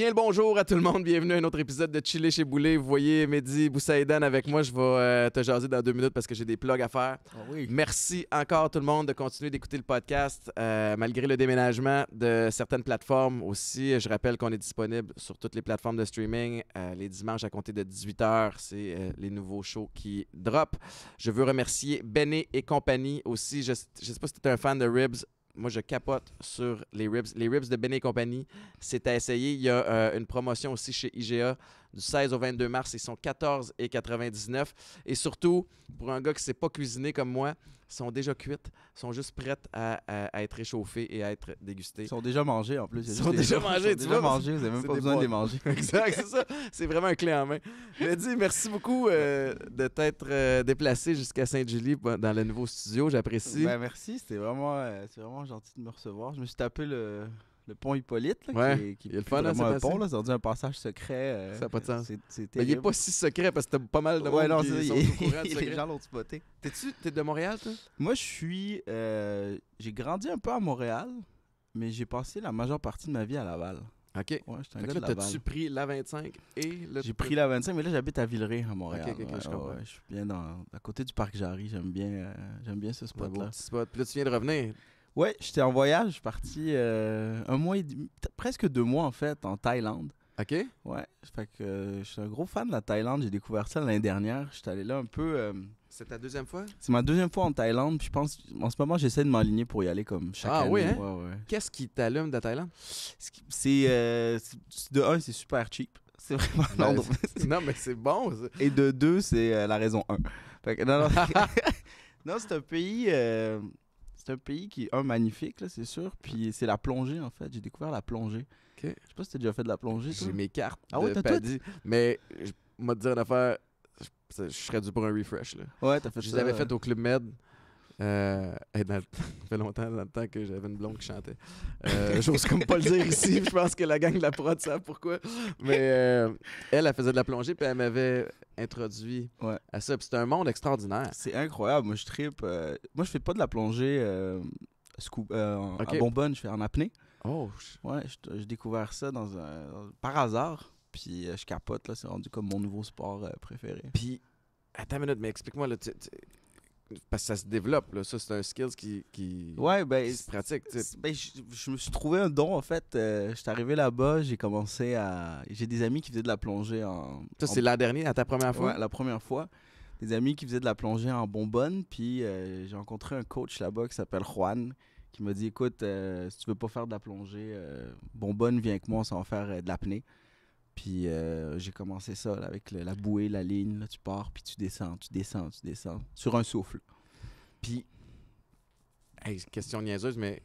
Bien le bonjour à tout le monde, bienvenue à un autre épisode de Chiller chez Boulay. Vous voyez Mehdi Boussaïdan avec moi, je vais te jaser dans 2 minutes parce que j'ai des plugs à faire. Oh oui. Merci encore tout le monde de continuer d'écouter le podcast malgré le déménagement de certaines plateformes aussi. Je rappelle qu'on est disponible sur toutes les plateformes de streaming les dimanches à compter de 18h, c'est les nouveaux shows qui drop. Je veux remercier Benet et compagnie aussi. Je sais pas si tu es un fan de Ribs. Moi, je capote sur les ribs. Les ribs de Benet et compagnie, c'est à essayer. Il y a une promotion aussi chez IGA du 16 au 22 mars. Ils sont 14,99 $. Et surtout, pour un gars qui ne sait pas cuisiner comme moi, ils sont déjà cuites. Ils sont juste prêtes à être réchauffées et à être dégustées. Ils sont déjà mangés en plus. Ils sont déjà mangés, tu vois. Vous n'avez même pas besoin de les manger. Exact, c'est ça. C'est vraiment un clé en main. Mehdi, merci beaucoup de t'être déplacé jusqu'à Sainte-Julie dans le nouveau studio. J'apprécie. Ben, merci, c'est vraiment gentil de me recevoir. Je me suis tapé le pont Hippolyte, là, Ouais, qui il est le plus fun, hein, vraiment un c'est pont, facile. là, c'est rendu un passage secret. Ça n'a pas de sens. C'est Mais il terrible. n'est pas si secret parce que t'as pas mal de monde Ouais, non, qui c'est sont au courant du les secret. gens l'ont spoté. T'es de Montréal, toi? Moi, j'ai grandi un peu à Montréal, mais j'ai passé la majeure partie de ma vie à Laval. OK. Ouais, j'étais un Fait gars que de là, Laval. t'as-tu pris l'A25 et le... J'ai pris la 25, mais là, j'habite à Villeray, à Montréal. Ok, je comprends. Je suis bien à côté du parc Jarry. J'aime bien ce Pas de spot-là. petit spot. Puis là, tu viens de revenir. Ouais, j'étais en voyage. Je suis parti 1 mois et demi, presque 2 mois en fait, en Thaïlande. OK? Ouais, fait que je suis un gros fan de la Thaïlande. J'ai découvert ça l'année dernière. J'étais allé là un peu. C'est ta deuxième fois? C'est ma 2e fois en Thaïlande. Puis je pense, en ce moment, j'essaie de m'aligner pour y aller comme chaque année. Ah oui, hein? Ouais. Qu'est-ce qui t'allume de la Thaïlande? De un, c'est super cheap. C'est vraiment Ben, l'endroit. non, mais c'est bon, ça. Et de 2, c'est la raison 1. Fait que, non, non, c'est un pays. C'est un pays qui est magnifique, là, c'est sûr. Puis c'est la plongée, en fait. J'ai découvert la plongée. OK. Je sais pas si t'as déjà fait de la plongée, toi. J'ai mes cartes Ah ouais, de t'as paddy. Mais, moi, te dire une affaire, je serais dû pour un refresh, là. Ouais, t'as fait Je ça. les avais faites au Club Med. Ça fait longtemps dans le temps que j'avais une blonde qui chantait. J'ose comme pas le dire ici. Je pense que la gang de la prod savent pourquoi. Mais elle faisait de la plongée puis elle m'avait introduit Ouais. à ça. Puis c'était un monde extraordinaire. C'est incroyable. Moi, je trippe. Moi, je fais pas de la plongée Ok. à Bonbonne. Je fais en apnée. Oh, Ouais, j'ai découvert ça par hasard. Puis je capote, là. C'est rendu comme mon nouveau sport préféré. puis attends une minute, mais explique-moi là, parce que ça se développe là. Ça, c'est un skills qui Ouais, ben. se pratique. Tu sais. Je me suis trouvé un don, en fait. J'étais arrivé là-bas. J'ai commencé à. J'ai des amis qui faisaient de la plongée en. Ça, c'est l'an dernier, à ta première fois. Ouais, la première fois. Des amis qui faisaient de la plongée en Bonbonne. Puis j'ai rencontré un coach là-bas qui s'appelle Juan, qui m'a dit écoute, si tu veux pas faire de la plongée, Bonbonne, viens avec moi, on s'en va faire de l'apnée. Puis j'ai commencé ça là, avec la bouée, la ligne. Là, tu pars, puis tu descends sur un souffle. Puis, hey, question niaiseuse, mais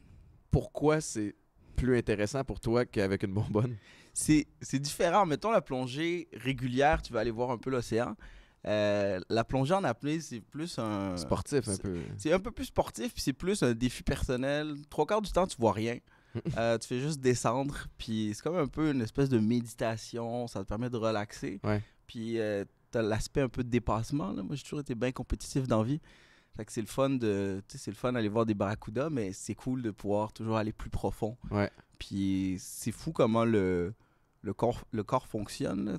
pourquoi c'est plus intéressant pour toi qu'avec une bonbonne? C'est différent. Mettons la plongée régulière, tu vas aller voir un peu l'océan. La plongée en apnée, c'est plus un... Sportif un peu. C'est un peu plus sportif, puis c'est plus un défi personnel. 3/4 du temps, tu vois rien. Tu fais juste descendre, puis c'est comme un peu une espèce de méditation. Ça te permet de relaxer. Ouais. Puis t'as l'aspect un peu de dépassement. Là. Moi, j'ai toujours été bien compétitif dans la vie. Fait que c'est le fun d'aller voir des barracudas, mais c'est cool de pouvoir toujours aller plus profond. Ouais. Puis c'est fou comment le corps fonctionne. Là,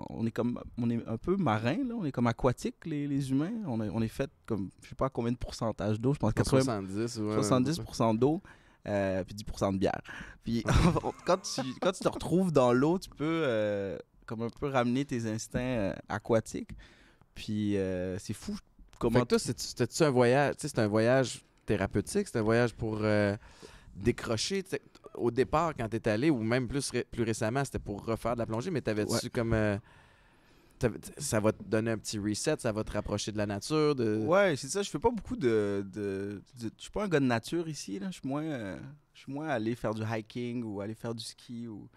on est un peu marin, là, on est comme aquatique, les humains. On est fait comme, je sais pas combien de pourcentage d'eau, je pense 70, ouais. 70% d'eau, puis 10% de bière. Puis quand tu te retrouves dans l'eau, tu peux comme un peu ramener tes instincts aquatiques. Puis c'est fou comment... Fait que toi, c'était-tu un voyage, tu sais, c'est un voyage thérapeutique, c'est un voyage pour décrocher, tu sais, au départ, quand t'es allé, ou même plus récemment, c'était pour refaire de la plongée, mais t'avais-tu Ouais. comme... ça va te donner un petit reset, ça va te rapprocher de la nature, Ouais, c'est ça. Je fais pas beaucoup de... Je suis pas un gars de nature ici. Là. Je suis moins aller faire du hiking ou aller faire du ski. Ou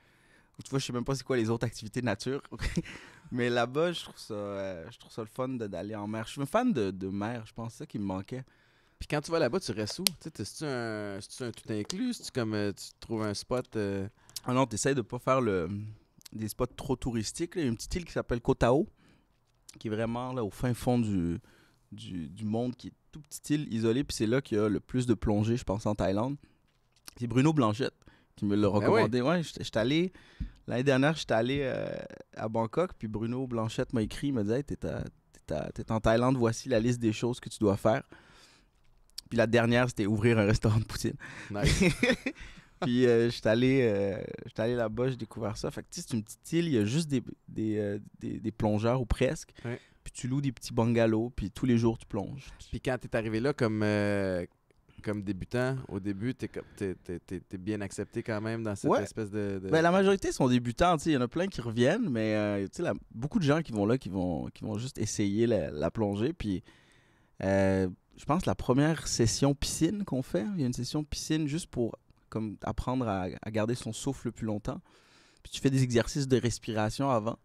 tu vois, je sais même pas c'est quoi les autres activités de nature. Mais là-bas, je trouve ça le fun d'aller en mer. Je suis un fan de mer. Je pense que c'est ça qui me manquait. Puis quand tu vas là-bas, tu restes où? Tu sais, c'est-tu un tout inclus? C'est-tu comme tu trouves un spot... Ah non, t'essayes de pas faire des spots trop touristiques. Là. Il y a une petite île qui s'appelle Koh Tao, qui est vraiment là, au fin fond du monde, qui est toute petite île isolée. Puis c'est là qu'il y a le plus de plongée, je pense, en Thaïlande. C'est Bruno Blanchette qui me l'a recommandé. Ouais, j'étais allé L'année dernière, j'étais allé à Bangkok, puis Bruno Blanchette m'a écrit, il m'a dit hey, t'es en Thaïlande, voici la liste des choses que tu dois faire. Puis la dernière, c'était ouvrir un restaurant de poutine. Nice. Puis j'étais allé là-bas, j'ai découvert ça. Fait que tu sais, c'est une petite île, il y a juste des plongeurs ou presque. Ouais. Puis tu loues des petits bungalows, puis tous les jours tu plonges. Puis quand t'es arrivé là comme débutant, au début, t'es bien accepté quand même dans cette Ouais. espèce de... Ben, la majorité sont débutants, tu sais, il y en a plein qui reviennent, mais tu sais, beaucoup de gens qui vont là, qui vont juste essayer la plongée. Puis je pense que la première session piscine qu'on fait, il y a une session piscine juste pour comme apprendre à garder son souffle le plus longtemps. Puis tu fais des exercices de respiration avant.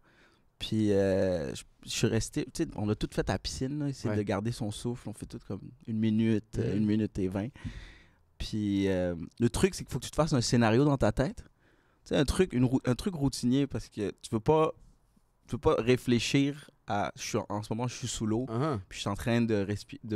Puis je suis resté, tu sais, on a tout fait à la piscine, là, essayer Ouais. de garder son souffle. On fait tout comme 1 minute, 1 minute et 20. Puis le truc, c'est qu'il faut que tu te fasses un scénario dans ta tête. Tu sais, un truc routinier parce que tu veux pas réfléchir à en ce moment je suis sous l'eau Uh-huh. puis je suis en train de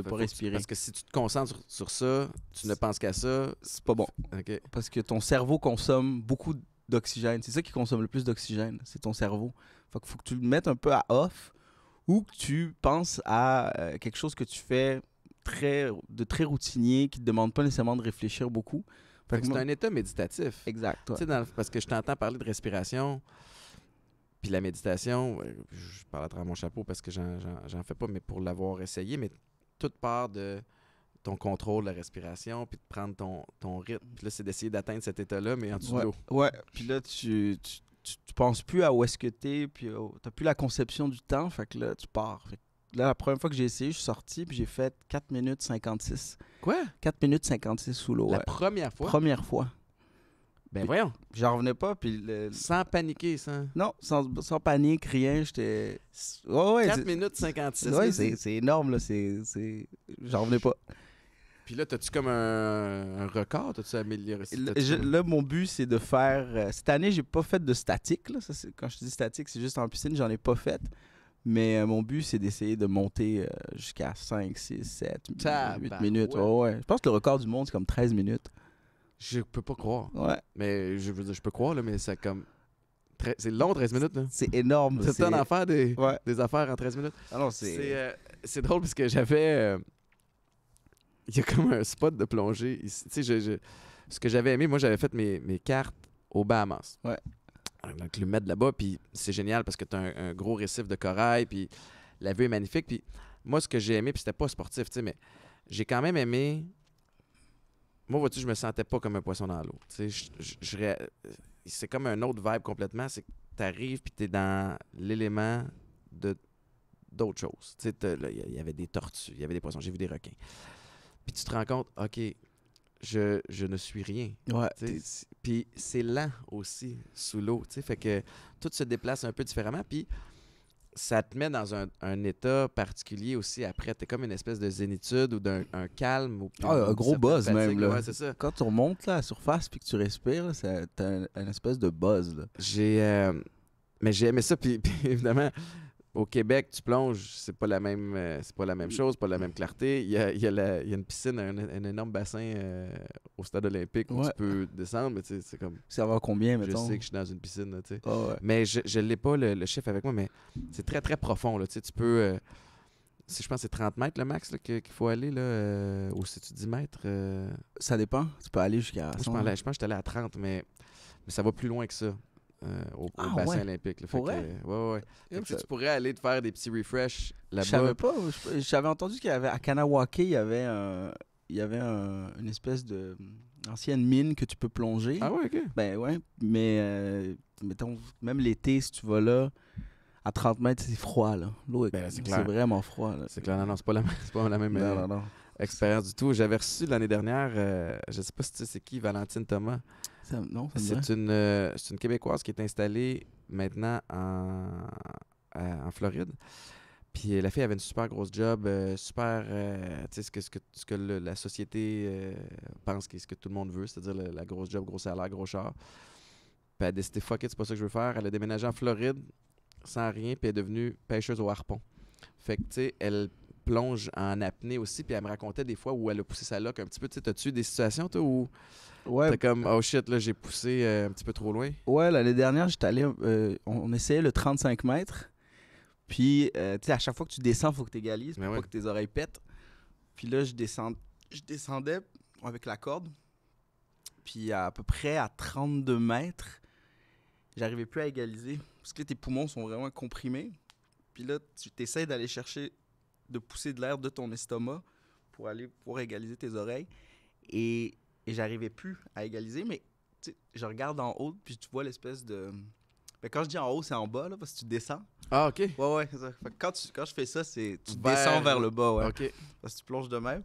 pas Faut respirer. Parce que si tu te concentres sur ça, tu ne penses qu'à ça. C'est pas bon OK. parce que ton cerveau consomme beaucoup d'oxygène. C'est ça qui consomme le plus d'oxygène, c'est ton cerveau. Fait qu'il faut que tu le mettes un peu à off ou que tu penses à quelque chose que tu fais très routinier qui te demande pas nécessairement de réfléchir beaucoup. Fait que c'est un état méditatif. Exact. Ouais. Tu sais, parce que je t'entends parler de respiration, puis la méditation, je parle à travers mon chapeau parce que j'en fais pas, mais pour l'avoir essayé, mais toute part de ton contrôle de la respiration, puis de prendre ton rythme. Puis là, c'est d'essayer d'atteindre cet état-là, mais en dessous de l'eau. Ouais. Puis là, tu penses plus à où est-ce que t'es, puis t'as plus la conception du temps, fait que là, tu pars. Fait que là, la première fois que j'ai essayé, je suis sorti, puis j'ai fait 4 minutes 56. Quoi? 4 minutes 56 sous l'eau, La ouais. première fois? Première fois. Ben voyons. J'en revenais pas, puis... Sans paniquer, Non, sans panique, rien, j'étais... Ouais, 4 minutes 56. Ouais, c'est énorme, là, J'en revenais pas. Puis là, t'as-tu comme un record? T'as-tu amélioré ça? Là, mon but, c'est de faire... cette année, j'ai pas fait de statique, là. Quand je dis statique, c'est juste en piscine, j'en ai pas fait. Mais mon but, c'est d'essayer de monter jusqu'à 5, 6, 7, 8 minutes. Ouais. Je pense que le record du monde, c'est comme 13 minutes. Je peux pas croire. Ouais. Mais je veux dire, je peux croire, là, mais c'est comme... C'est long, 13 minutes, là. C'est énorme. C'est un affaire des affaires en 13 minutes. Ah non, C'est drôle parce que j'avais... Il y a comme un spot de plongée ici. Tu sais, ce que j'avais aimé, moi, j'avais fait mes cartes aux Bahamas. Ouais. Donc, le mettre là-bas, puis c'est génial parce que tu as un gros récif de corail, puis la vue est magnifique. Puis moi, ce que j'ai aimé, puis c'était pas sportif, tu sais, mais j'ai quand même aimé... Moi, vois-tu, je me sentais pas comme un poisson dans l'eau. Tu sais, c'est comme un autre vibe complètement. C'est que tu arrives, puis tu es dans l'élément d'autres choses. Tu sais, il y avait des tortues, il y avait des poissons, j'ai vu des requins. Puis tu te rends compte, OK, je ne suis rien. Ouais. Puis c'est lent aussi, sous l'eau. Fait que tout se déplace un peu différemment. Puis ça te met dans un état particulier aussi après. T'es comme une espèce de zénitude ou d'un calme. Ou un gros buzz fatigue, même. Là. Ouais, c'est ça. Quand tu remontes là, à la surface puis que tu respires, t'as une espèce de buzz. Là. Mais j'ai aimé ça. Puis évidemment, au Québec, tu plonges, c'est pas la même chose, pas la même clarté. Il y a une piscine, un énorme bassin au stade olympique où tu peux descendre, mais tu sais, c'est comme... Ça va combien, mettons? Je sais que je suis dans une piscine, tu sais. Oh, ouais. Mais je l'ai pas le chiffre avec moi, mais c'est très, très profond, là. Tu sais, tu peux... je pense que c'est 30 mètres le max là, qu'il faut aller, là, ou c'est-tu 10 mètres? Ça dépend. Tu peux aller jusqu'à 100. Je pense que je suis allé à 30, mais ça va plus loin que ça. Au bassin olympique. Là. Ouais. Tu pourrais aller te faire des petits refresh là-bas. Je savais pas. J'avais entendu qu'il y avait à Kanawake, il y avait une espèce de ancienne mine que tu peux plonger. Ah ouais, OK. Ben ouais, mais mettons, même l'été, si tu vas là, à 30 mètres, c'est froid, là. L'eau, c'est vraiment froid. Là. C'est clair, non, c'est pas la même non. expérience du tout. J'avais reçu l'année dernière, je sais pas si tu sais c'est qui, Valentine Thomas. C'est une Québécoise qui est installée maintenant en Floride. Puis la fille avait une super grosse job, super, tu sais, ce que la société pense qu'est ce que tout le monde veut, c'est-à-dire la grosse job, gros salaire, gros char. Puis elle a décidé, fuck it, c'est pas ça que je veux faire. Elle a déménagé en Floride sans rien, puis elle est devenue pêcheuse au harpon. Fait que, tu sais, elle plonge en apnée aussi, puis elle me racontait des fois où elle a poussé sa loque un petit peu. Tu sais, t'as-tu eu des situations, toi, où Ouais, t'es comme, oh shit, là, j'ai poussé un petit peu trop loin? ouais, l'année dernière, j'étais allé, on essayait le 35 mètres. Puis, tu sais, à chaque fois que tu descends, il faut que tu égalises pour Ben pas ouais. que tes oreilles pètent. Puis là, je descendais avec la corde. Puis, à peu près à 32 mètres, j'arrivais plus à égaliser. Parce que là, tes poumons sont vraiment comprimés. Puis là, tu essaies d'aller chercher, de pousser de l'air de ton estomac pour aller pouvoir égaliser tes oreilles. Et j'arrivais plus à égaliser, mais tu sais, je regarde en haut, puis tu vois l'espèce de... Ben, quand je dis en haut, c'est en bas, là, parce que tu descends. Ah, OK. Ouais, ouais, c'est ça. Fait que quand je fais ça, c'est tu Vers- descends vers le bas, ouais. OK. Parce que tu plonges de même.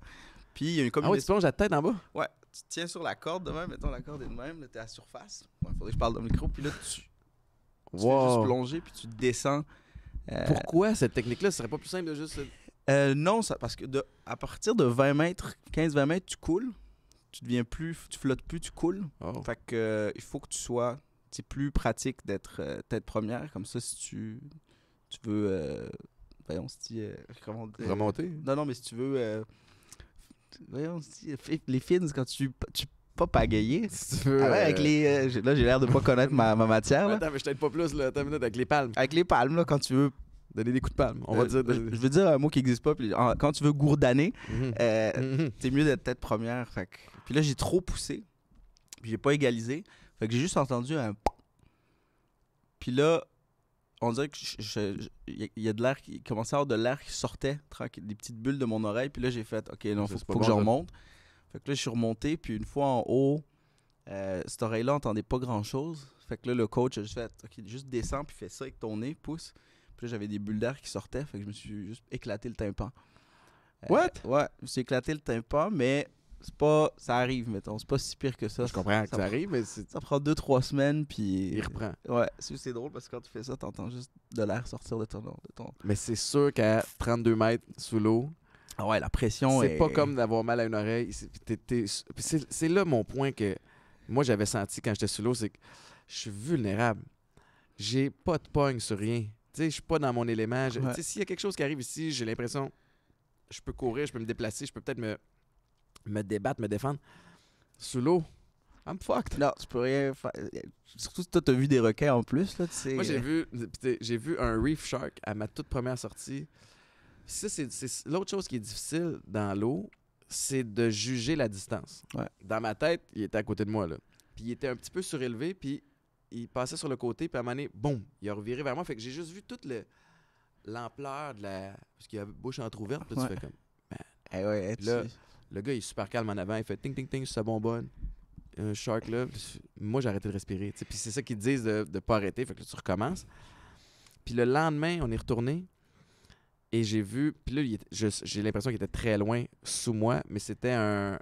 Puis il y a comme Ah ouais, tu plonges la tête en bas? Ouais, tu tiens sur la corde de même, mettons la corde est de même, là, t'es à la surface. Ouais, faudrait que je parle dans le micro. Puis là, tu fais juste Wow. plonger, puis tu descends. Pourquoi cette technique-là? Ce serait pas plus simple de juste... Non, parce que à partir de 20 mètres, 15-20 mètres, tu coules. Tu deviens plus, tu flottes plus, tu coules. Oh. Fait que il faut que tu sois, c'est plus pratique d'être tête première. Comme ça, si tu veux, voyons, si comment dire, Remonter? Non, mais si tu veux, voyons, si, les fins, quand tu pas pagayer. Si tu veux... Ah ouais, avec les, là, j'ai l'air de pas connaître ma matière. Là. Attends, mais je t'aide pas plus, là. Attends une minute, avec les palmes. Avec les palmes, là, quand tu veux. Donner des coups de palme. On va dire... Je veux dire un mot qui n'existe pas. Puis, quand tu veux gourdaner, Mhm. Mhm. c'est mieux d'être tête première. Fait que... Puis là, j'ai trop poussé. Puis j'ai pas égalisé. Fait que j'ai juste entendu un... Puis là, on dirait que il y a de l'air qui commençait à avoir de l'air qui sortait, des petites bulles de mon oreille. Puis là, j'ai fait, OK, non, Ça, c'est pas faut que bon, je ça. remonte. Fait que là, je suis remonté. Puis une fois en haut, cette oreille-là entendait pas grand-chose. Fait que là, le coach a juste fait, OK, juste descends, puis fais ça avec ton nez, pousse. Puis là, j'avais des bulles d'air qui sortaient. Fait que je me suis juste éclaté le tympan. What? Ouais, je me suis éclaté le tympan, mais c'est pas... Ça arrive, mettons. C'est pas si pire que ça. Je comprends que ça prend- arrive, mais c'est... Ça prend 2-3 semaines, puis... il reprend. Ouais, c'est drôle parce que quand tu fais ça, t'entends juste de l'air sortir de ton... Mais c'est sûr qu'à 32 mètres sous l'eau, Ah ouais, la pression c'est est... pas comme d'avoir mal à une oreille. C'est là mon point que moi j'avais senti quand j'étais sous l'eau, c'est que je suis vulnérable. J'ai pas de pogne sur rien. Tu sais, je suis pas dans mon élément. Tu Ouais. sais, s'il y a quelque chose qui arrive ici, j'ai l'impression je peux courir, je peux me déplacer, je peux peut-être me débattre, me défendre. Sous l'eau, I'm fucked. Non, tu peux rien faire. Surtout si toi, t'as vu des requins en plus, là, tu sais. Moi, j'ai vu un reef shark à ma toute première sortie. Ça, c'est l'autre chose qui est difficile dans l'eau, c'est de juger la distance. Ouais. Dans ma tête, il était à côté de moi, là. Puis il était un petit peu surélevé, puis il passait sur le côté, puis à un moment donné, boum, il a reviré vers moi. Fait que j'ai juste vu toute l'ampleur de la... Parce qu'il y a la bouche entrouverte, puis là, tu Ouais. fais comme... Eh ouais, Puis là, le gars, il est super calme en avant, il fait ting, ting, ting sur sa bonbonne. Un shark là, moi j'ai arrêté de respirer. T'sais. Puis c'est ça qu'ils te disent de pas arrêter, fait que là, tu recommences. Puis le lendemain, on est retourné et j'ai vu, puis là, j'ai l'impression qu'il était très loin sous moi, mais c'était un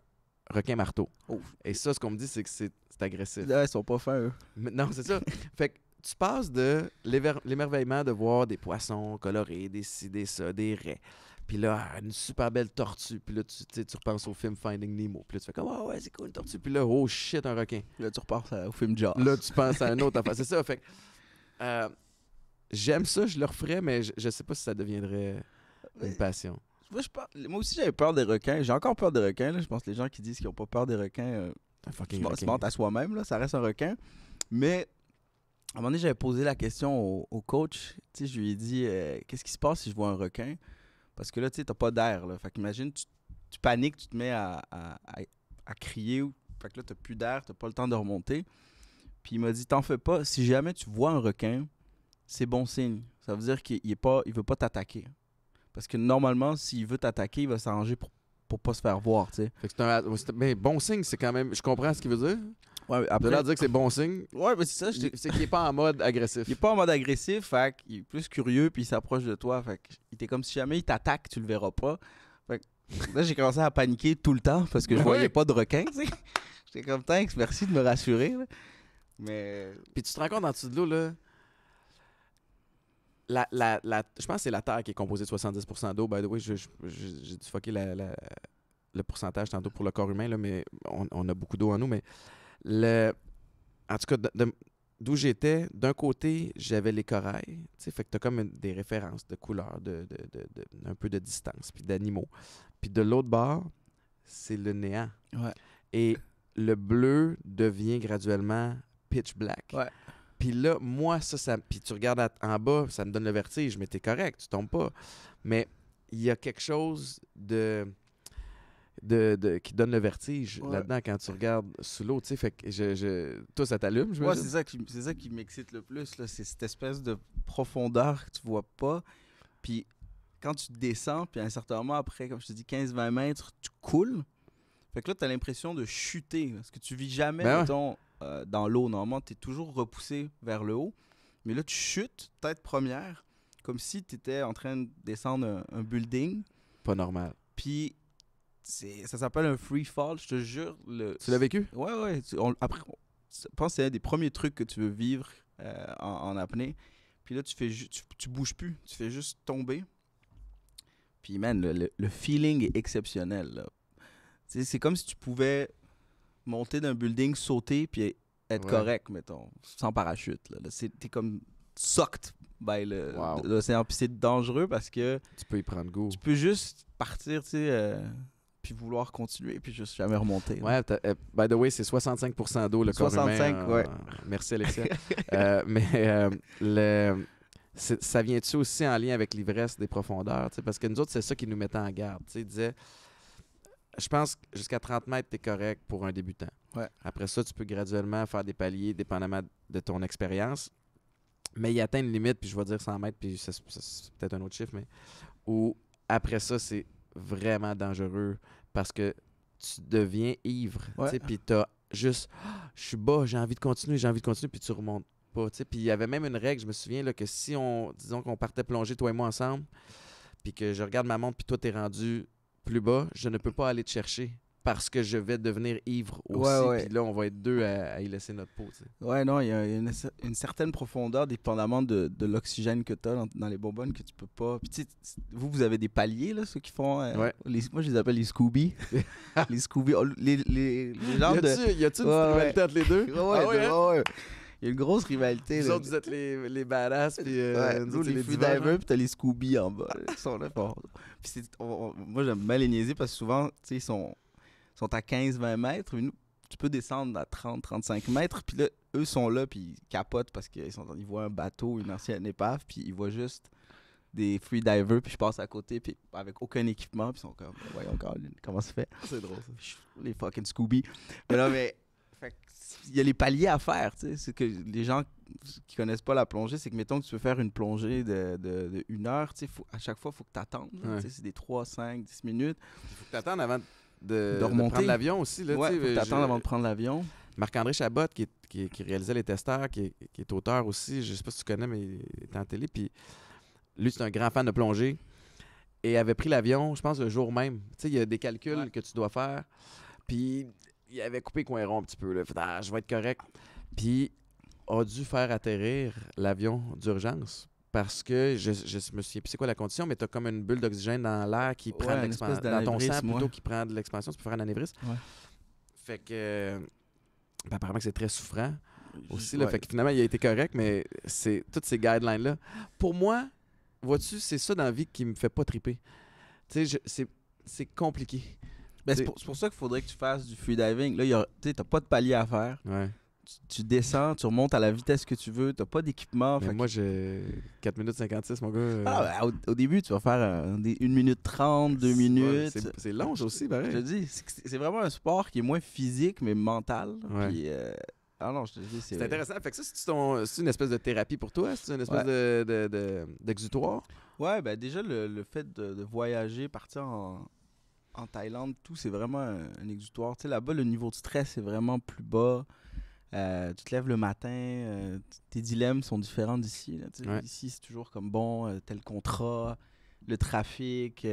requin marteau. Oh. Et ça, ce qu'on me dit, c'est que c'est agressif. Là, ils sont pas fins, eux. Mais non, c'est ça. Fait que tu passes de l'émerveillement de voir des poissons colorés, des ci, des ça, des raies. Puis là, une super belle tortue. Puis là, tu repenses au film Finding Nemo. Puis là, tu fais comme, oh ouais, c'est cool une tortue. Puis là, oh shit, un requin. Là, tu repars au film Jaws. Là, tu penses à un autre affaire. C'est ça. Fait que, j'aime ça, je le referais, mais je sais pas si ça deviendrait une passion. Moi aussi, j'avais peur des requins. J'ai encore peur des requins. Là. Je pense que les gens qui disent qu'ils ont pas peur des requins Un fucking se requin. mentent à soi-même. Là. Ça reste un requin. Mais à un moment donné, j'avais posé la question au coach. Tu sais, je lui ai dit qu'est-ce qui se passe si je vois un requin? Parce que là, tu sais, t'as pas d'air. Là. Fait qu'imagine, tu paniques, tu te mets à crier. Fait que là, t'as plus d'air, t'as pas le temps de remonter. Puis il m'a dit, t'en fais pas. Si jamais tu vois un requin, c'est bon signe. Ça veut dire qu'il veut pas t'attaquer. Parce que normalement, s'il veut t'attaquer, il va s'arranger pour pas se faire voir, tu sais. Fait que mais bon signe, c'est quand même. Je comprends ce qu'il veut dire. Ouais, De après, là à dire que c'est bon signe, ouais, mais c'est ça. c'est qu'il est pas en mode agressif. Il est pas en mode agressif, fait qu'il est plus curieux, puis il s'approche de toi. Fait qu'il était comme si jamais il t'attaque, tu le verras pas. Fait que là, j'ai commencé à paniquer tout le temps parce que je voyais pas de requin, tu sais. J'étais comme, thanks, merci de me rassurer. Là. Mais. Puis tu te rends compte en dessous de l'eau, là. Je pense que c'est la Terre qui est composée de 70% d'eau. By the way, j'ai dû fucker le pourcentage tantôt pour le corps humain, là, mais on a beaucoup d'eau en nous. Mais en tout cas, d'où j'étais, d'un côté, j'avais les corails, tu sais, fait que t'as comme des références de couleurs, un peu de distance, puis d'animaux. Puis de l'autre bord, c'est le néant. Ouais. Et le bleu devient graduellement pitch black. Ouais. Puis là, moi, puis tu regardes en bas, ça me donne le vertige, mais t'es correct, tu tombes pas. Mais il y a quelque chose qui donne le vertige là-dedans quand tu regardes sous l'eau, tu sais, fait que toi, ça t'allume, je Ouais, c'est ça qui m'excite le plus, là. C'est cette espèce de profondeur que tu vois pas. Puis quand tu descends, puis à un certain moment, après, comme je te dis, 15-20 mètres, tu coules. Fait que là, tu as l'impression de chuter. Parce que tu vis jamais, mettons, dans l'eau. Normalement, tu es toujours repoussé vers le haut. Mais là, tu chutes, tête première, comme si tu étais en train de descendre un building. Pas normal. Puis ça s'appelle un free fall, je te jure. Tu l'as vécu? Ouais. Après, je pense que c'est un des premiers trucs que tu veux vivre en apnée. Puis là, tu bouges plus. Tu fais juste tomber. Puis, man, le feeling est exceptionnel, là. C'est comme si tu pouvais monter d'un building, sauter, puis être correct, mettons, sans parachute. Là. T'es comme sucked by l'océan. Puis c'est dangereux parce que... Tu peux y prendre goût. Tu peux juste partir, tu sais, puis vouloir continuer, puis juste jamais remonter. Ouais, by the way, c'est 65% d'eau, le corps humain. 65, ouais. Merci, Alexia. Ça vient-tu aussi en lien avec l'ivresse des profondeurs? Parce que nous autres, c'est ça qui nous mettait en garde. Il disait... Je pense que jusqu'à 30 mètres, tu es correct pour un débutant. Ouais. Après ça, tu peux graduellement faire des paliers dépendamment de ton expérience. Mais il atteint une limite, puis je vais dire 100 mètres, puis c'est peut-être un autre chiffre, mais où après ça, c'est vraiment dangereux parce que tu deviens ivre. Puis tu as juste, je suis bas, j'ai envie de continuer, puis tu remontes pas. Puis il y avait même une règle, je me souviens, là, que si disons qu'on partait plonger, toi et moi ensemble, puis que je regarde ma montre, puis toi, t'es rendu plus bas, je ne peux pas aller te chercher parce que je vais devenir ivre aussi. Puis là, on va être deux à y laisser notre peau. T'sais. Ouais, non, il y a une certaine profondeur dépendamment de l'oxygène que tu as dans les bonbonnes que tu peux pas. Puis vous avez des paliers, là, ceux qui font... moi, je les appelle les Scooby. Les Scooby. Les gens y a-tu une rivalité entre les deux? Ouais. Il y a une grosse rivalité. Vous autres, vous êtes les badass, puis nous, les freedivers, puis t'as les Scooby en bas. Ils sont là fort. Puis moi, j'aime bien les niaiser parce que souvent, tu sais, ils sont à 15-20 mètres. Mais nous, tu peux descendre à 30-35 mètres. Puis là, eux sont là, puis ils capotent parce qu'ils voient un bateau, une ancienne épave, puis ils voient juste des freedivers, puis je passe à côté, puis avec aucun équipement, puis ils sont comme, voyons comment ça fait. C'est drôle, ça. Les fucking Scooby. Mais là, il y a les paliers à faire, tu sais. C'est que les gens qui connaissent pas la plongée, c'est que, mettons que tu veux faire une plongée de 1 heure, tu sais, à chaque fois, il faut que tu attendes. Tu sais, c'est des 3, 5, 10 minutes. Il faut que tu attendes avant de remonter. Prendre l'avion aussi. Il faut que tu attendes avant de prendre l'avion. Marc-André Chabot, qui réalisait les testeurs, qui est auteur aussi, je sais pas si tu connais, mais il est en télé, puis lui, c'est un grand fan de plongée, et avait pris l'avion, je pense, le jour même. Tu sais, il y a des calculs que tu dois faire, puis il avait coupé coin rond un petit peu. Là. Fait, je vais être correct. Puis, a dû faire atterrir l'avion d'urgence parce que je me souviens plus c'est quoi la condition, mais tu as comme une bulle d'oxygène dans l'air qui prend de l'expansion. Dans ton sang, plutôt qui prend de l'expansion, tu peux faire un anévrisme. Ouais. Fait que. Apparemment que c'est très souffrant aussi. Là, fait que finalement, il a été correct, mais c'est toutes ces guidelines-là. Pour moi, vois-tu, c'est ça dans la vie qui me fait pas triper. Tu sais, c'est compliqué. Ben, c'est pour ça qu'il faudrait que tu fasses du freediving. Là, tu n'as pas de palier à faire. Ouais. Tu descends, tu remontes à la vitesse que tu veux, tu n'as pas d'équipement. Moi, j'ai 4 minutes 56, mon gars. Au début, tu vas faire 1 minute 30, 2 minutes. C'est long aussi, pareil. Je te dis, c'est vraiment un sport qui est moins physique, mais mental. Ouais. Puis, non, je te dis, c'est intéressant. Fait que ça, c'est une espèce de thérapie pour toi? C'est une espèce d'exutoire? Ouais, ben déjà, le fait de voyager, partir en Thaïlande, tout, c'est vraiment un exutoire. Tu sais, là-bas, le niveau de stress est vraiment plus bas. Tu te lèves le matin, tes dilemmes sont différents d'ici. Ici, c'est toujours comme, tel contrat, le trafic,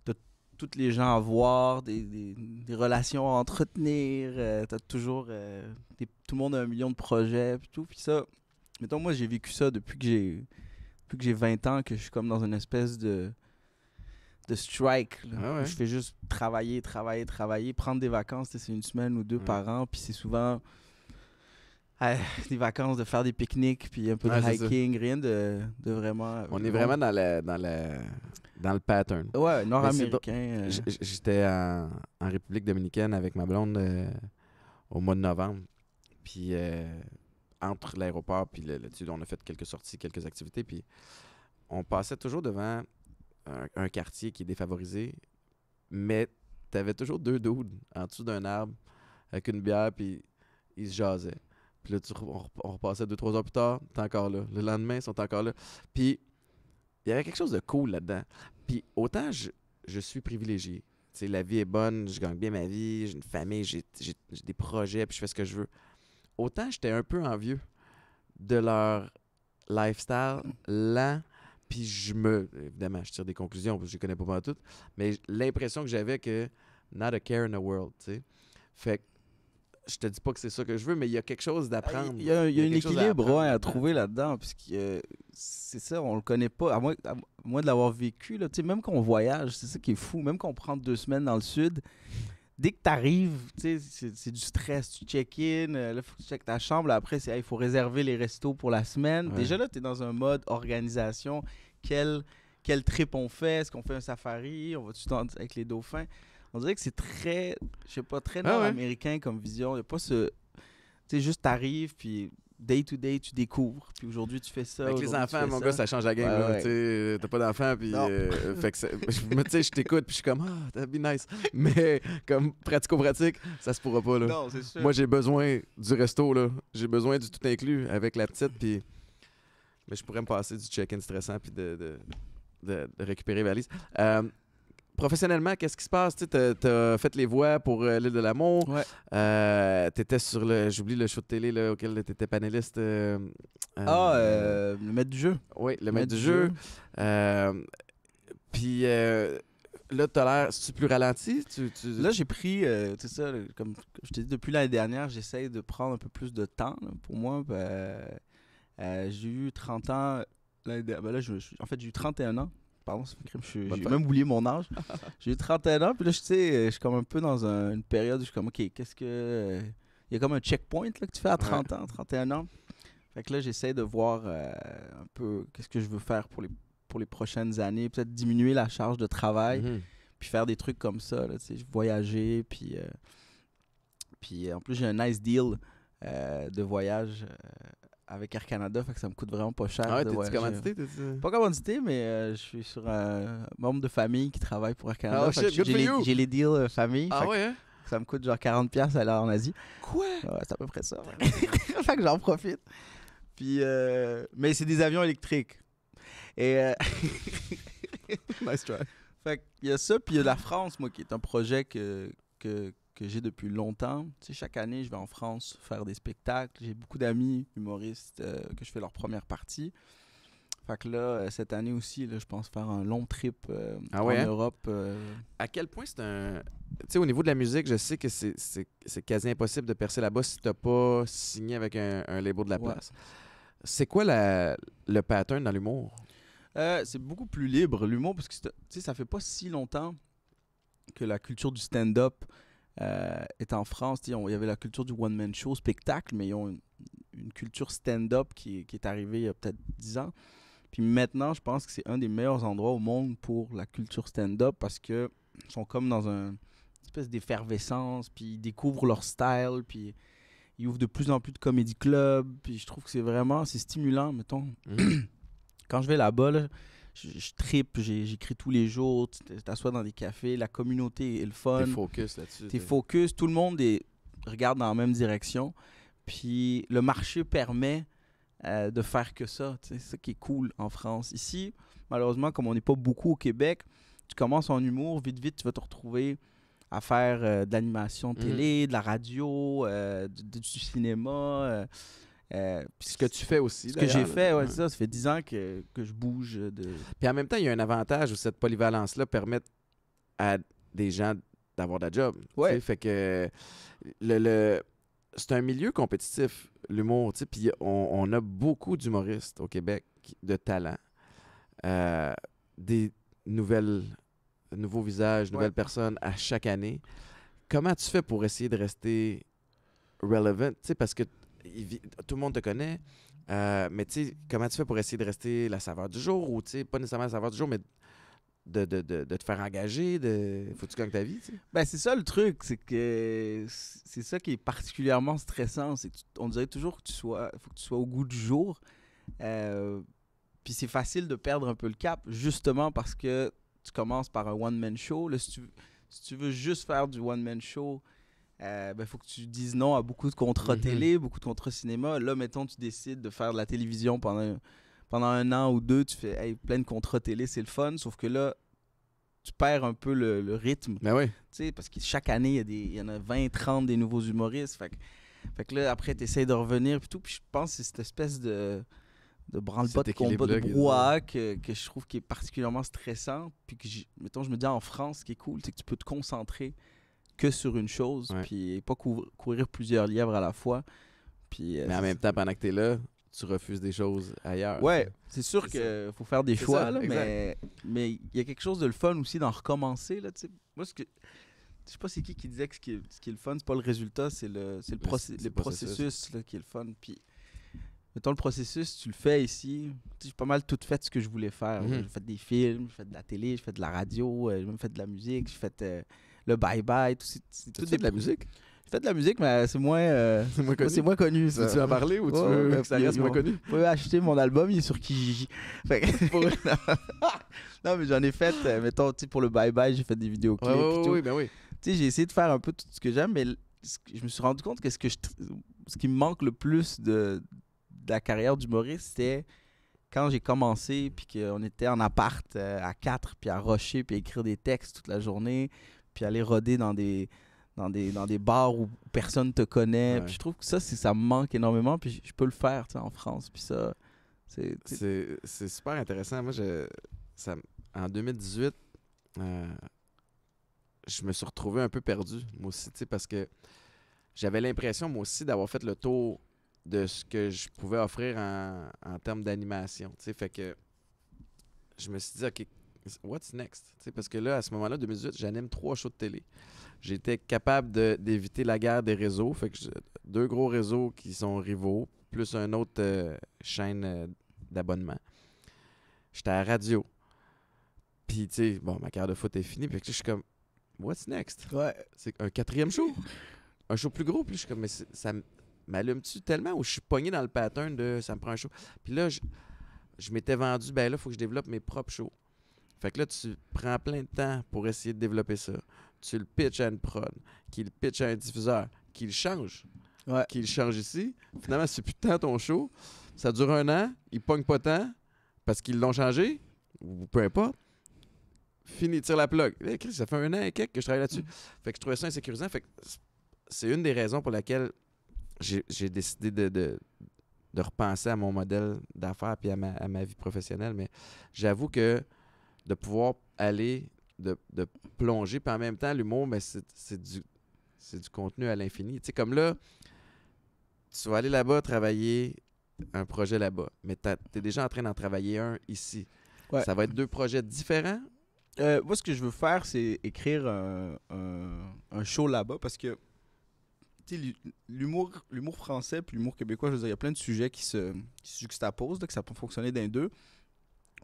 t'as tous les gens à voir, des relations à entretenir, t'as toujours... tout le monde a 1 million de projets, puis tout. Puis ça, mettons, moi, j'ai vécu ça depuis que j'ai 20 ans, que je suis comme dans une espèce de strike. Où je fais juste travailler, prendre des vacances, c'est 1 semaine ou 2 par an, puis c'est souvent des vacances, de faire des pique-niques, puis un peu de Ouais, c'est ça. hiking, rien de vraiment... On est vraiment dans le pattern. Ouais, Mais c'est nord-américain. J'étais en République dominicaine avec ma blonde au mois de novembre. Puis entre l'aéroport puis là-dessus, on a fait quelques sorties, quelques activités. Puis on passait toujours devant un quartier qui est défavorisé, mais t'avais toujours deux dudes en dessous d'un arbre avec une bière, puis ils se jasaient. Puis là, on repassait 2-3 heures plus tard, t'es encore là. Le lendemain, ils sont encore là. Puis il y avait quelque chose de cool là-dedans. Puis autant je suis privilégié. Tu sais, la vie est bonne, je gagne bien ma vie, j'ai une famille, j'ai des projets, puis je fais ce que je veux. Autant j'étais un peu envieux de leur lifestyle lent, puis évidemment, je tire des conclusions, parce que je les connais pas toutes, mais l'impression que j'avais que not a care in the world, tu sais. Fait que je te dis pas que c'est ça que je veux, mais il y a quelque chose d'apprendre. Il y a un quelque chose équilibre apprendre à là-dedans. trouver là-dedans, puisque c'est ça, on le connaît pas. À moins de l'avoir vécu, là, tu sais, même quand on voyage, c'est ça qui est fou. Même quand on prend 2 semaines dans le sud, dès que tu arrives, c'est du stress. Tu check-in, là, il faut que tu checkes ta chambre. Là, après, il faut réserver les restos pour la semaine. Ouais. Déjà là, tu es dans un mode organisation. Quel trip on fait? Est-ce qu'on fait un safari? On va tout le temps avec les dauphins? On dirait que c'est très, je sais pas, très Ah ouais. nord-américain comme vision. Il n'y a pas ce... Tu sais, juste t'arrives, puis day to day, tu découvres. Puis aujourd'hui, tu fais ça. Avec les aujourd'hui, tu enfants, fais mon ça. gars, ça change la game. Ouais, Là, ouais. tu sais, t'as pas d'enfants, puis Non. fait que tu sais, je t'écoute, puis je suis comme, that'd be nice. Mais comme pratico-pratique, ça se pourra pas. Là. Non, c'est sûr. Moi, j'ai besoin du resto, là. J'ai besoin du tout inclus avec la petite, puis... Mais je pourrais me passer du check-in stressant, puis de récupérer valise. Professionnellement, qu'est-ce qui se passe? Tu sais, t'as fait les voix pour l'île de l'amour. Ouais. T'étais sur j'oublie le show de télé là, auquel t'étais panéliste. Le maître du jeu. Oui, le maître du jeu. Puis là, t'as l'air... C'est-tu plus ralenti? Là, j'ai pris, c'est ça, comme je t'ai dit, depuis l'année dernière, j'essaye de prendre un peu plus de temps. Là. Pour moi, j'ai eu 30 ans. Là, en fait, j'ai eu 31 ans. Pardon, c'est un crime. J'ai même oublié mon âge. J'ai eu 31 ans, puis là, tu sais, je suis comme un peu dans une période où je suis comme, OK, qu'est-ce que... Il y a comme un checkpoint là, que tu fais à 30 ans, 31 ans. Fait que là, j'essaie de voir un peu qu'est-ce que je veux faire pour les prochaines années. Peut-être diminuer la charge de travail, puis faire des trucs comme ça, là, tu sais, voyager, puis en plus, j'ai un nice deal de voyage avec Air Canada, fait que ça me coûte vraiment pas cher. Ah ouais, de t'es-tu voyager. commandité? Pas commandité, mais je suis sur un membre de famille qui travaille pour Air Canada. Oh Fait que shit, good for you! j'ai les deals famille. Ah Fait ouais, hein? que ça me coûte genre 40$ à aller en Asie. Quoi? Ouais, c'est à peu près ça. Ouais. Fait que j'en profite. Puis, mais c'est des avions électriques. Et Nice try. fait qu'il y a ça, puis il y a la France, moi, qui est un projet que j'ai depuis longtemps. Tu sais, chaque année, je vais en France faire des spectacles. J'ai beaucoup d'amis humoristes que je fais leur première partie. Fait que là, cette année aussi, là, je pense faire un long trip en ouais, hein? Europe. À quel point c'est un... Tu sais, au niveau de la musique, je sais que c'est quasi impossible de percer là-bas si t'as pas signé avec un label de la Ouais. place. C'est quoi le pattern dans l'humour? C'est beaucoup plus libre, l'humour, parce que tu sais, ça fait pas si longtemps que la culture du stand-up est en France. Tu sais, il y avait la culture du one-man show, spectacle, mais ils ont une culture stand-up qui est arrivée il y a peut-être 10 ans. Puis maintenant, je pense que c'est un des meilleurs endroits au monde pour la culture stand-up parce que ils sont comme dans une espèce d'effervescence, puis ils découvrent leur style, puis ils ouvrent de plus en plus de comédie clubs, puis je trouve que c'est stimulant, mettons. Quand je vais là-bas, là, je trippe, j'écris tous les jours, tu t'assois dans des cafés, la communauté est le fun. T'es focus là-dessus. T'es focus, tout le monde regarde dans la même direction. Puis le marché permet de faire que ça. C'est ça qui est cool en France. Ici, malheureusement, comme on n'est pas beaucoup au Québec, tu commences en humour, vite, tu vas te retrouver à faire de l'animation télé, de la radio, du cinéma. Ce que tu fais aussi. Ce que j'ai fait, ouais, c'est ça. Ça fait 10 ans que je bouge. Puis en même temps, il y a un avantage où cette polyvalence-là permet à des gens d'avoir de la job. Ouais. Tu sais, fait que c'est un milieu compétitif, l'humour. Tu sais, puis on a beaucoup d'humoristes au Québec de talent. Des nouveaux visages, nouvelles personnes à chaque année. Comment tu fais pour essayer de rester relevant? Tu sais, parce que tout le monde te connaît. Mais tu sais, comment tu fais pour essayer de rester la saveur du jour ou tu sais, pas nécessairement la saveur du jour, mais de te faire engager, faut que tu gagnes ta vie, tu sais. Ben, c'est ça le truc, c'est que c'est ça qui est particulièrement stressant. C'est on dirait toujours que faut que tu sois au goût du jour. Puis c'est facile de perdre un peu le cap, justement parce que tu commences par un one-man show. Là, si tu veux juste faire du one-man show, ben, faut que tu dises non à beaucoup de contrats télé, beaucoup de contrats cinéma. Là, mettons, tu décides de faire de la télévision pendant 1 an ou 2, tu fais hey, plein de contrats télé, c'est le fun. Sauf que là, tu perds un peu le rythme. Ben oui. Tu sais, parce que chaque année, il y en a 20, 30 des nouveaux humoristes. Fait que là, après, tu essaies de revenir. Puis je pense que c'est cette espèce de branle-bas de combat de brouhaha que je trouve qui est particulièrement stressant. Puis que, mettons, je me dis en France, ce qui est cool, c'est que tu peux te concentrer que sur une chose. Puis pas courir plusieurs lièvres à la fois. Puis, mais en même temps, pendant que tu es là, tu refuses des choses ailleurs. Ouais, c'est sûr qu'il faut faire des choix, là, mais il y a quelque chose de le fun aussi d'en recommencer. Là, moi, je sais pas c'est qui disait que ce qui est le fun, c'est pas le résultat, c'est le processus là, qui est le fun. Puis, mettons, le processus, tu le fais ici. J'ai pas mal tout fait ce que je voulais faire. J'ai fait des films, j'ai fait de la télé, j'ai fait de la radio, j'ai même fait de la musique, j'ai fait le bye-bye. Tout de la musique? J'ai fait de la musique, mais c'est moins connu. Ça. Tu veux en parler ou tu veux que ça reste moins connu? Vous pouvez acheter mon album, il est sur Kijiji. Non, mais j'en ai fait, mettons, pour le bye-bye, j'ai fait des vidéoclips. Oui, ben oui. J'ai essayé de faire un peu tout ce que j'aime, mais je me suis rendu compte que ce qui me manque le plus de la carrière d'humoriste, c'était quand j'ai commencé, puis qu'on était en appart à 4, puis à rusher, puis à écrire des textes toute la journée, puis aller roder dans des bars où personne te connaît. Puis je trouve que ça me manque énormément, puis je peux le faire en France. Puis ça, c'est super intéressant. Moi, en 2018, je me suis retrouvé un peu perdu, moi aussi, parce que j'avais l'impression, moi aussi, d'avoir fait le tour de ce que je pouvais offrir en termes d'animation. Fait que je me suis dit, OK, what's next? Parce que là, à ce moment-là, 2018, j'anime 3 shows de télé. J'étais capable d'éviter la guerre des réseaux. Fait que 2 gros réseaux qui sont rivaux, plus une autre chaîne d'abonnement. J'étais à la radio. Puis, tu sais, bon, ma carrière de foot est finie. Puis je suis comme, what's next? Ouais. C'est un 4e show? Un show plus gros? Puis je suis comme, mais ça m'allume-tu tellement ou je suis pogné dans le pattern de ça me prend un show? Puis là, je m'étais vendu, ben là, il faut que je développe mes propres shows. Fait que là, tu prends plein de temps pour essayer de développer ça. Tu le pitches à une prod, qui le pitch à un diffuseur, qui le change. Qui le change ici. Finalement, c'est plus de temps ton show. Ça dure 1 an, ils pognent pas tant parce qu'ils l'ont changé, ou peu importe. Fini, tire la plug. Hey, Chris, ça fait 1 an et quelques que je travaille là-dessus. Fait que je trouvais ça insécurisant. Fait que c'est une des raisons pour laquelle j'ai décidé de repenser à mon modèle d'affaires et à ma vie professionnelle. Mais j'avoue que de pouvoir aller, de plonger, puis en même temps, l'humour, ben, c'est du contenu à l'infini. Tu sais, comme là, tu vas aller là-bas travailler un projet là-bas, mais tu es déjà en train d'en travailler un ici. Ouais. Ça va être 2 projets différents? Moi, ce que je veux faire, c'est écrire un show là-bas parce que l'humour français puis l'humour québécois, je veux dire, il y a plein de sujets qui se juxtaposent, là, que ça peut fonctionner d'un deux.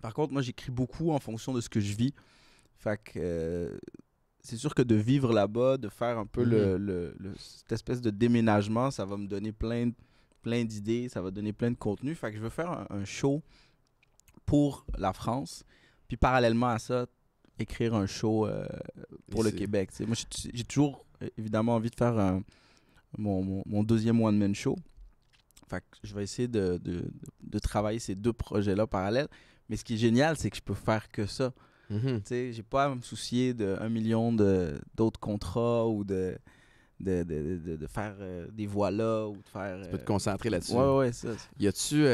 Par contre, moi, j'écris beaucoup en fonction de ce que je vis. Fait que c'est sûr que de vivre là-bas, de faire un peu cette espèce de déménagement, ça va me donner plein d'idées, ça va donner plein de contenu. Fait que je veux faire un show pour la France, puis parallèlement à ça, écrire un show pour le Québec. T'sais. Moi, j'ai toujours, évidemment, envie de faire mon 2e one-man show. Fait que je vais essayer de travailler ces 2 projets-là parallèles. Mais ce qui est génial, c'est que je peux faire que ça. J'ai pas à me soucier d'1 million d'autres contrats ou de faire des voix là ou de faire... Tu peux te concentrer là-dessus. Ouais, ça. Y a-tu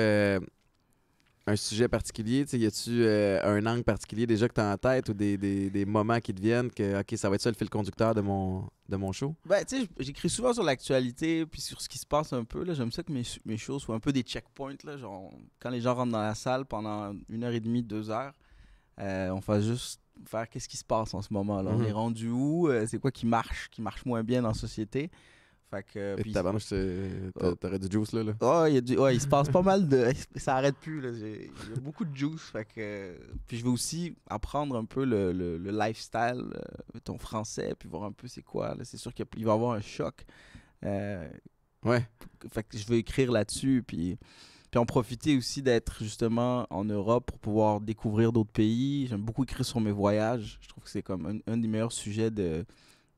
un sujet particulier? Y a-tu un angle particulier déjà que tu as en tête ou des moments qui te viennent que, OK, ça va être ça le fil conducteur de mon show? Ben, tu sais, j'écris souvent sur l'actualité puis sur ce qui se passe un peu. Là. J'aime ça que mes shows soient un peu des checkpoints. Là. Genre, quand les gens rentrent dans la salle pendant 1h30, 2 heures, on va juste faire qu'est-ce qui se passe en ce moment. Là. On est rendu où? C'est quoi qui marche moins bien dans la société? Fait que, Et puis, tabarnouche, t'aurais du juice là. oh, il se passe pas mal de. Ça arrête plus, là. Il y a beaucoup de juice. Fait que, puis je veux aussi apprendre un peu le lifestyle, ton français, puis voir un peu c'est quoi. Là. C'est sûr qu'il va y avoir un choc. Euh, Ouais. Fait que je veux écrire là-dessus, puis en profiter aussi d'être justement en Europe pour pouvoir découvrir d'autres pays. J'aime beaucoup écrire sur mes voyages. Je trouve que c'est comme un des meilleurs sujets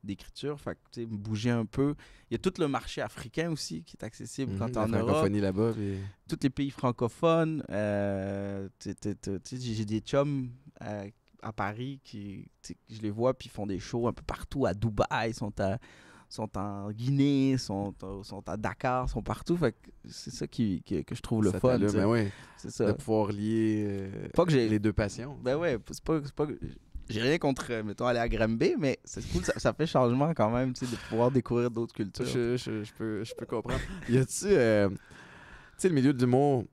d'écriture. Fait que, tu sais, bouger un peu. Il y a tout le marché africain aussi qui est accessible quand tu es La en Europe. francophonie là-bas. Puis... Tous les pays francophones. Tu sais, j'ai des chums à Paris je les vois, puis ils font des shows un peu partout. À Dubaï, sont en Guinée, sont à Dakar, sont partout. Fait que c'est ça que je trouve le fun. t'allume, mais ouais, C'est ça. de pouvoir lier Pas que j'ai... les deux passions. Ben ouais, c'est pas... J'ai rien contre, mettons, aller à Granby, mais c'est cool, ça fait changement quand même, tu sais, de pouvoir découvrir d'autres cultures. Je peux comprendre. Y a-tu, tu sais, le milieu de l'humour,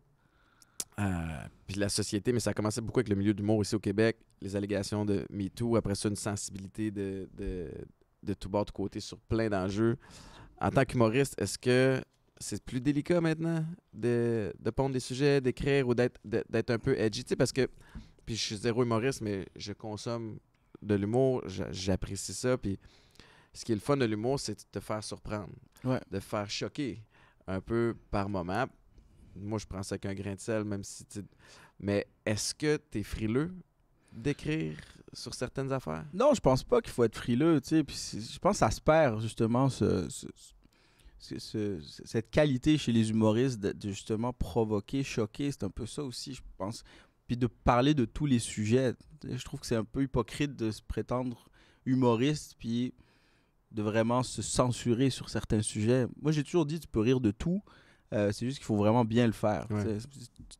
puis la société, mais ça a commencé beaucoup avec le milieu de l'humour ici au Québec, les allégations de MeToo, après ça, une sensibilité de tout bord, de côté sur plein d'enjeux. En tant qu'humoriste, est-ce que c'est plus délicat maintenant de pondre des sujets, d'écrire ou d'être un peu edgy? Tu sais, parce que, puis je suis zéro humoriste, mais je consomme de l'humour, j'apprécie ça. Puis ce qui est le fun de l'humour, c'est de te faire surprendre, de faire choquer un peu par moment. Moi, je prends ça avec un grain de sel, même si... Mais est-ce que tu es frileux d'écrire sur certaines affaires? Non, je pense pas qu'il faut être frileux, tu sais. Puis je pense que ça se perd, justement, cette qualité chez les humoristes de justement provoquer, choquer. C'est un peu ça aussi, je pense. Puis de parler de tous les sujets. Je trouve que c'est un peu hypocrite de se prétendre humoriste, puis de vraiment se censurer sur certains sujets. Moi, j'ai toujours dit, tu peux rire de tout. C'est juste qu'il faut vraiment bien le faire. Ouais.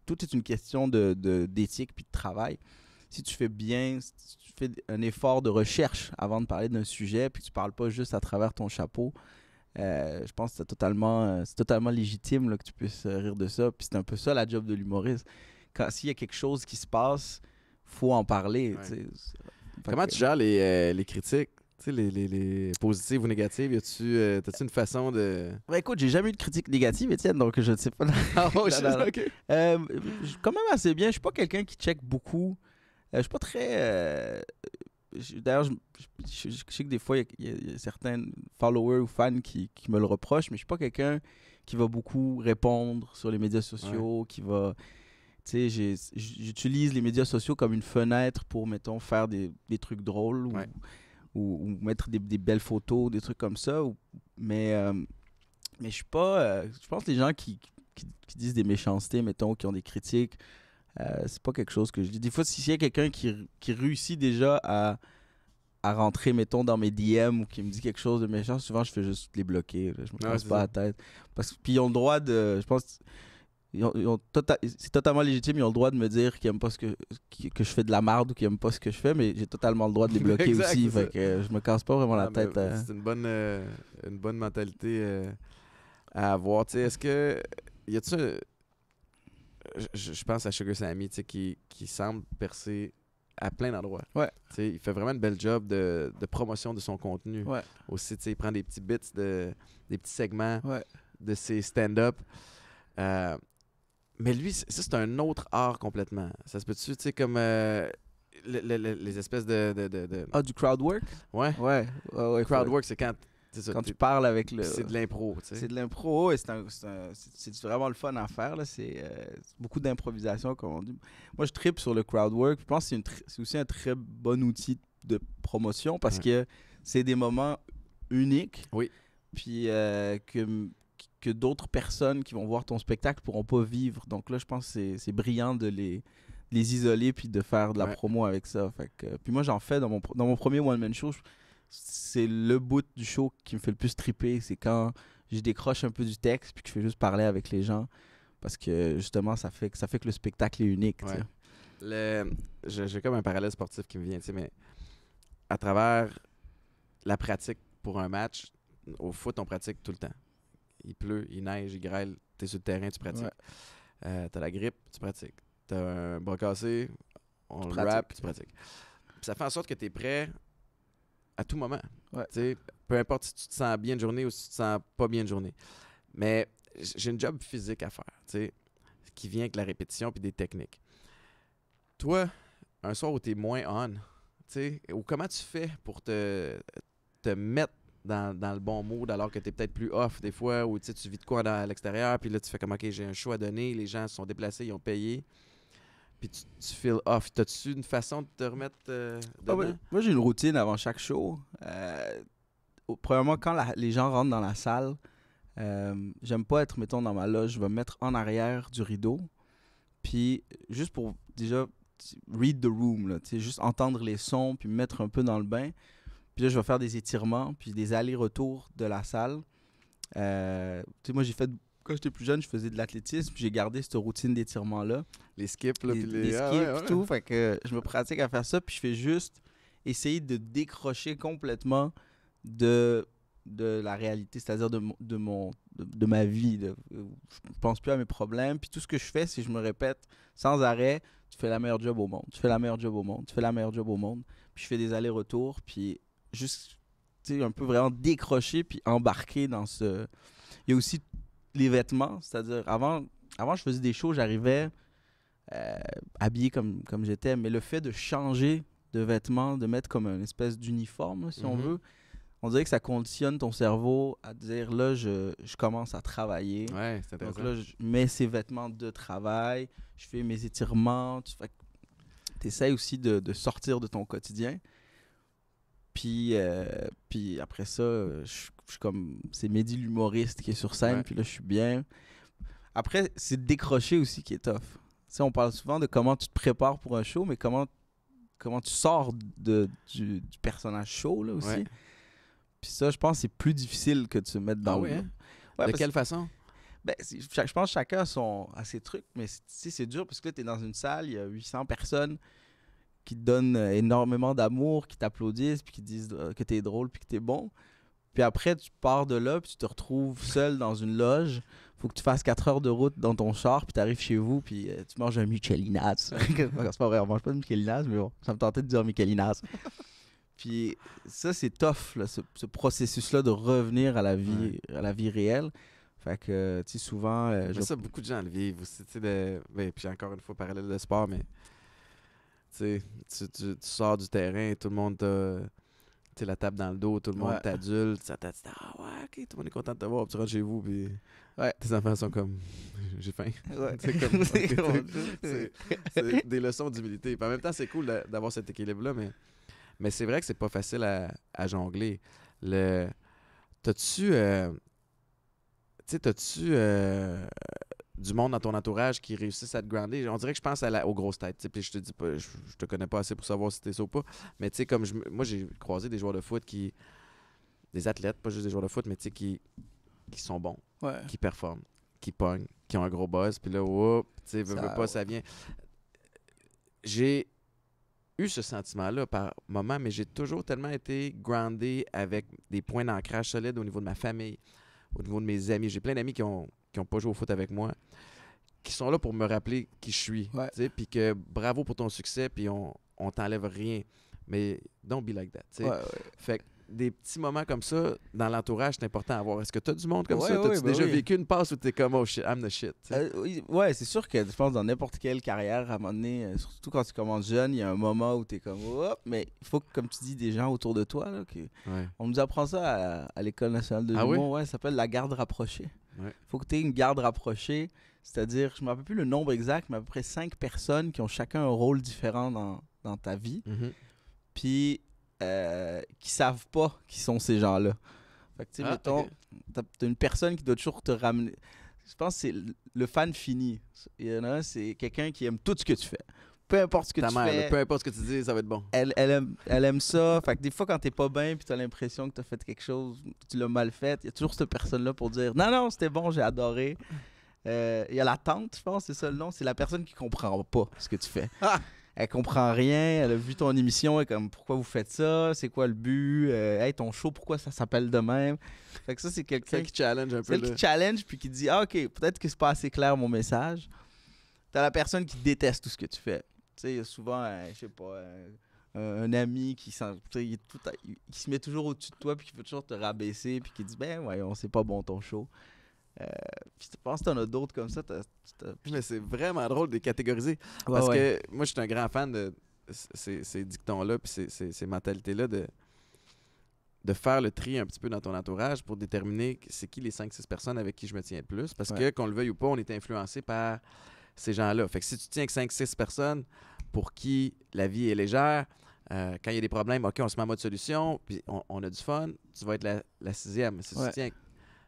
Tout est une question d'éthique puis de travail. Si tu fais bien, si tu fais un effort de recherche avant de parler d'un sujet, puis que tu parles pas juste à travers ton chapeau, je pense que c'est totalement légitime là, que tu puisses rire de ça. Puis c'est un peu ça la job de l'humoriste. S'il y a quelque chose qui se passe, faut en parler. Ouais. Comment tu gères les critiques? Tu sais, les positives ou négatives, t'as-tu une façon de... Ben écoute, j'ai jamais eu de critique négative, Étienne, donc je ne sais pas. Ah, oh, OK. Quand même assez bien. Je suis pas quelqu'un qui check beaucoup. Je suis pas très... D'ailleurs, je sais que des fois, il y a certains followers ou fans qui me le reprochent, mais je suis pas quelqu'un qui va beaucoup répondre sur les médias sociaux, qui va... Tu sais, j'utilise les médias sociaux comme une fenêtre pour, mettons, faire des trucs drôles ou mettre des belles photos, des trucs comme ça. Mais je suis pas... je pense que les gens qui disent des méchancetés, mettons, qui ont des critiques, c'est pas quelque chose que je dis. Des fois, s'il y a quelqu'un qui réussit déjà à rentrer, mettons, dans mes DM ou qui me dit quelque chose de méchant, souvent, je fais juste les bloquer. Là. Je me casse pas la tête. Puis ils ont le droit de... Je pense... c'est totalement légitime, ils ont le droit de me dire qu'ils n'aiment pas que je fais de la marde ou qu'ils n'aiment pas ce que je fais, mais j'ai totalement le droit de les bloquer Exact, aussi. Fait que je me casse pas vraiment la tête. C'est une bonne mentalité à avoir. Tu sais, est-ce que... Y a-tu... Je pense à Sugar Sammy, tu sais, qui semble percer à plein d'endroits. Ouais. Tu sais, il fait vraiment une belle job de promotion de son contenu. Ouais. Aussi, tu sais, il prend des petits bits, des petits segments Ouais. de ses stand-up. Mais lui, ça, c'est un autre art complètement. Ça se peut-tu, tu sais, comme les espèces de... Ah, du crowd work? Ouais. Ouais. Crowd work, c'est quand... Quand tu parles avec le... C'est de l'impro, tu sais. C'est de l'impro, et c'est vraiment le fun à faire. Là. C'est beaucoup d'improvisation, comme on dit. Moi, je trippe sur le crowd work. Je pense que c'est aussi un très bon outil de promotion parce que c'est des moments uniques. Oui. Puis que d'autres personnes qui vont voir ton spectacle pourront pas vivre. Donc là, je pense que c'est brillant de les isoler puis de faire de la promo avec ça. Fait que, puis moi, j'en fais dans mon premier one-man show. C'est le bout du show qui me fait le plus triper. C'est quand je décroche un peu du texte puis que je fais juste parler avec les gens. Parce que justement, ça fait que le spectacle est unique. Ouais. J'ai comme un parallèle sportif qui me vient, mais à travers la pratique pour un match, au foot, on pratique tout le temps. Il pleut, il neige, il grêle, t'es sur le terrain, tu pratiques. T'as la grippe, tu pratiques. T'as un bras cassé, on le rap, tu pratiques. Puis ça fait en sorte que t'es prêt à tout moment. peu importe si tu te sens bien une journée ou si tu te sens pas bien une journée. Mais j'ai une job physique à faire, tu sais, qui vient avec la répétition puis des techniques. Toi, un soir où tu es moins on, tu sais, ou comment tu fais pour te mettre dans le bon mood alors que tu es peut-être plus off des fois, ou tu vis de quoi à l'extérieur, puis là tu fais comme OK, j'ai un show à donner, les gens se sont déplacés, ils ont payé, puis tu feels off. T'as-tu une façon de te remettre dedans? Moi, j'ai une routine avant chaque show. Premièrement, quand les gens rentrent dans la salle, j'aime pas être, mettons, dans ma loge. Je vais me mettre en arrière du rideau. Puis, juste pour déjà read the room, là, juste entendre les sons, puis me mettre un peu dans le bain. Puis là, je vais faire des étirements, puis des allers-retours de la salle. Moi, quand j'étais plus jeune, je faisais de l'athlétisme, puis j'ai gardé cette routine d'étirement-là. Les skips, là, puis les skips, tout. Fait que je me pratique à faire ça, puis je fais juste essayer de décrocher complètement de la réalité, c'est-à-dire de ma vie. Je pense plus à mes problèmes, puis tout ce que je fais, c'est que je me répète sans arrêt, tu fais la meilleure job au monde, tu fais la meilleure job au monde, tu fais la meilleure job au monde, puis je fais des allers-retours, puis juste, un peu vraiment décrocher, puis embarquer dans ce... Il y a aussi les vêtements, c'est-à-dire, avant je faisais des shows, j'arrivais habillé comme j'étais, mais le fait de changer de vêtements, de mettre comme une espèce d'uniforme, là, si on veut, on dirait que ça conditionne ton cerveau à dire, là, je commence à travailler. Ouais, c'est intéressant. Donc là, je mets ces vêtements de travail, je fais mes étirements, tu essaies aussi de sortir de ton quotidien. Puis après ça, je suis comme... C'est Mehdi l'humoriste qui est sur scène, puis là, je suis bien. Après, c'est décrocher aussi qui est tough. Tu sais, on parle souvent de comment tu te prépares pour un show, mais comment tu sors du personnage show, là, aussi. Ouais. Puis ça, je pense que c'est plus difficile que de se mettre dans le... Hein? Ouais, de quelle façon? Ben, je pense que chacun a ses trucs, mais c'est dur parce que là, tu es dans une salle, il y a 800 personnes qui te donnent énormément d'amour, qui t'applaudissent, puis qui te disent que t'es drôle, puis que t'es bon. Puis après, tu pars de là, puis tu te retrouves seul dans une loge. Faut que tu fasses 4 heures de route dans ton char, puis t'arrives chez vous, puis tu manges un Michelinas. C'est pas vrai, on mange pas de Michelinas, mais bon, ça me tentait de dire Michelinas. Puis ça, c'est tough, là, ce processus-là de revenir à la vie réelle. Fait que, tu sais, souvent... ça, beaucoup de gens le vivent aussi, tu sais, puis encore une fois, parallèle de sport, mais... Tu sors du terrain, tout le monde t'a la tape dans le dos, tout le monde t'adulte, ça t'a dit « Ah ouais, ok, tout le monde est content de te voir. » Puis tu rentres chez vous, puis tes enfants sont comme « J'ai faim. » C'est des leçons d'humilité. Puis en même temps, c'est cool d'avoir cet équilibre-là, mais c'est vrai que c'est pas facile à jongler. T'as-tu... du monde dans ton entourage qui réussissent à te grounder? On dirait que je pense aux grosses têtes. Puis je te dis pas, je te connais pas assez pour savoir si t'es ça ou pas. Mais tu sais, comme moi, j'ai croisé des joueurs de foot des athlètes, pas juste des joueurs de foot, mais tu sais, qui sont bons, qui performent, qui pognent, qui ont un gros buzz. Puis là, tu sais, veux pas, ça vient. J'ai eu ce sentiment-là par moment, mais j'ai toujours tellement été groundé avec des points d'ancrage solides au niveau de ma famille, au niveau de mes amis. J'ai plein d'amis qui ont pas joué au foot avec moi, qui sont là pour me rappeler qui je suis. Puis que bravo pour ton succès, puis on t'enlève rien. Mais don't be like that. Fait que des petits moments comme ça, dans l'entourage, c'est important à avoir. Est-ce que tu as du monde comme ça? T'as-tu déjà vécu une passe où t'es comme oh shit, I'm the shit? C'est sûr que je pense dans n'importe quelle carrière, à un moment donné, surtout quand tu commences jeune, il y a un moment où t'es comme hop, mais il faut que, comme tu dis, des gens autour de toi. Là, on nous apprend ça à l'École nationale de l'humour. Ça s'appelle la garde rapprochée. Il faut que tu aies une garde rapprochée, c'est-à-dire, je ne me rappelle plus le nombre exact, mais à peu près 5 personnes qui ont chacun un rôle différent dans ta vie, puis qui savent pas qui sont ces gens-là. Fait que, tu sais, mettons, t'as une personne qui doit toujours te ramener. Je pense que c'est le fan fini. Il y en a un, c'est quelqu'un qui aime tout ce que tu fais. Peu importe ce que tu fais. Peu importe ce que tu dis, ça va être bon. Elle aime ça. Fait que des fois, quand t'es pas bien puis t'as l'impression que t'as fait quelque chose, tu l'as mal fait, il y a toujours cette personne-là pour dire « Non, c'était bon, j'ai adoré. » Il y a la tante, je pense, c'est ça le nom. C'est la personne qui comprend pas ce que tu fais. Elle comprend rien. Elle a vu ton émission. Elle est comme « Pourquoi vous faites ça? C'est quoi le but? Hey, ton show, pourquoi ça s'appelle de même? » Fait que ça, c'est quelqu'un qui challenge un peu. Celle qui challenge puis qui dit « Ah, OK, peut-être que c'est pas assez clair mon message. » T'as la personne qui déteste tout ce que tu fais. Tu sais, il y a souvent, je sais pas, un ami qui, qui se met toujours au-dessus de toi puis qui veut toujours te rabaisser puis qui dit ben voyons, c'est pas bon ton show. Puis je pense que t'en as d'autres comme ça. Mais c'est vraiment drôle de les catégoriser. Ouais, Parce ouais. que moi, je suis un grand fan de ces dictons-là puis ces mentalités-là de faire le tri un petit peu dans ton entourage pour déterminer c'est qui les 5-6 personnes avec qui je me tiens le plus. Parce que, qu'on le veuille ou pas, on est influencé par ces gens-là. Fait que si tu tiens que 5-6 personnes pour qui la vie est légère, quand il y a des problèmes, OK, on se met en mode solution, puis on a du fun, tu vas être la sixième. Si tu tiens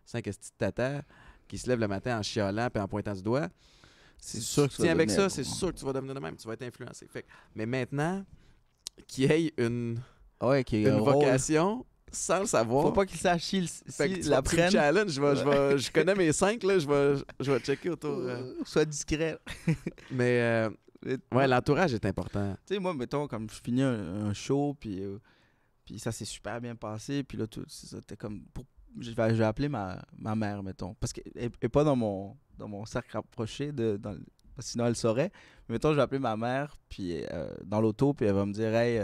5 estis de tata qui se lèvent le matin en chialant et en pointant du doigt, c'est sûr que tu tiens avec ça, c'est sûr que tu vas devenir de même, tu vas être influencé. Fait que, mais maintenant, qu'il y ait une vocation sans le savoir. Faut pas qu'il sache si la prenne. Challenge, je connais mes 5, là, je vais checker autour. Sois discret. Mais ouais, l'entourage est important. Tu sais, moi, mettons, comme je finis un show, puis ça s'est super bien passé, puis là, t'es comme... Je vais appeler ma mère, mettons, parce qu'elle n'est pas dans mon cercle rapproché, sinon elle saurait. Mais mettons, je vais appeler ma mère, puis dans l'auto, puis elle va me dire « Hey,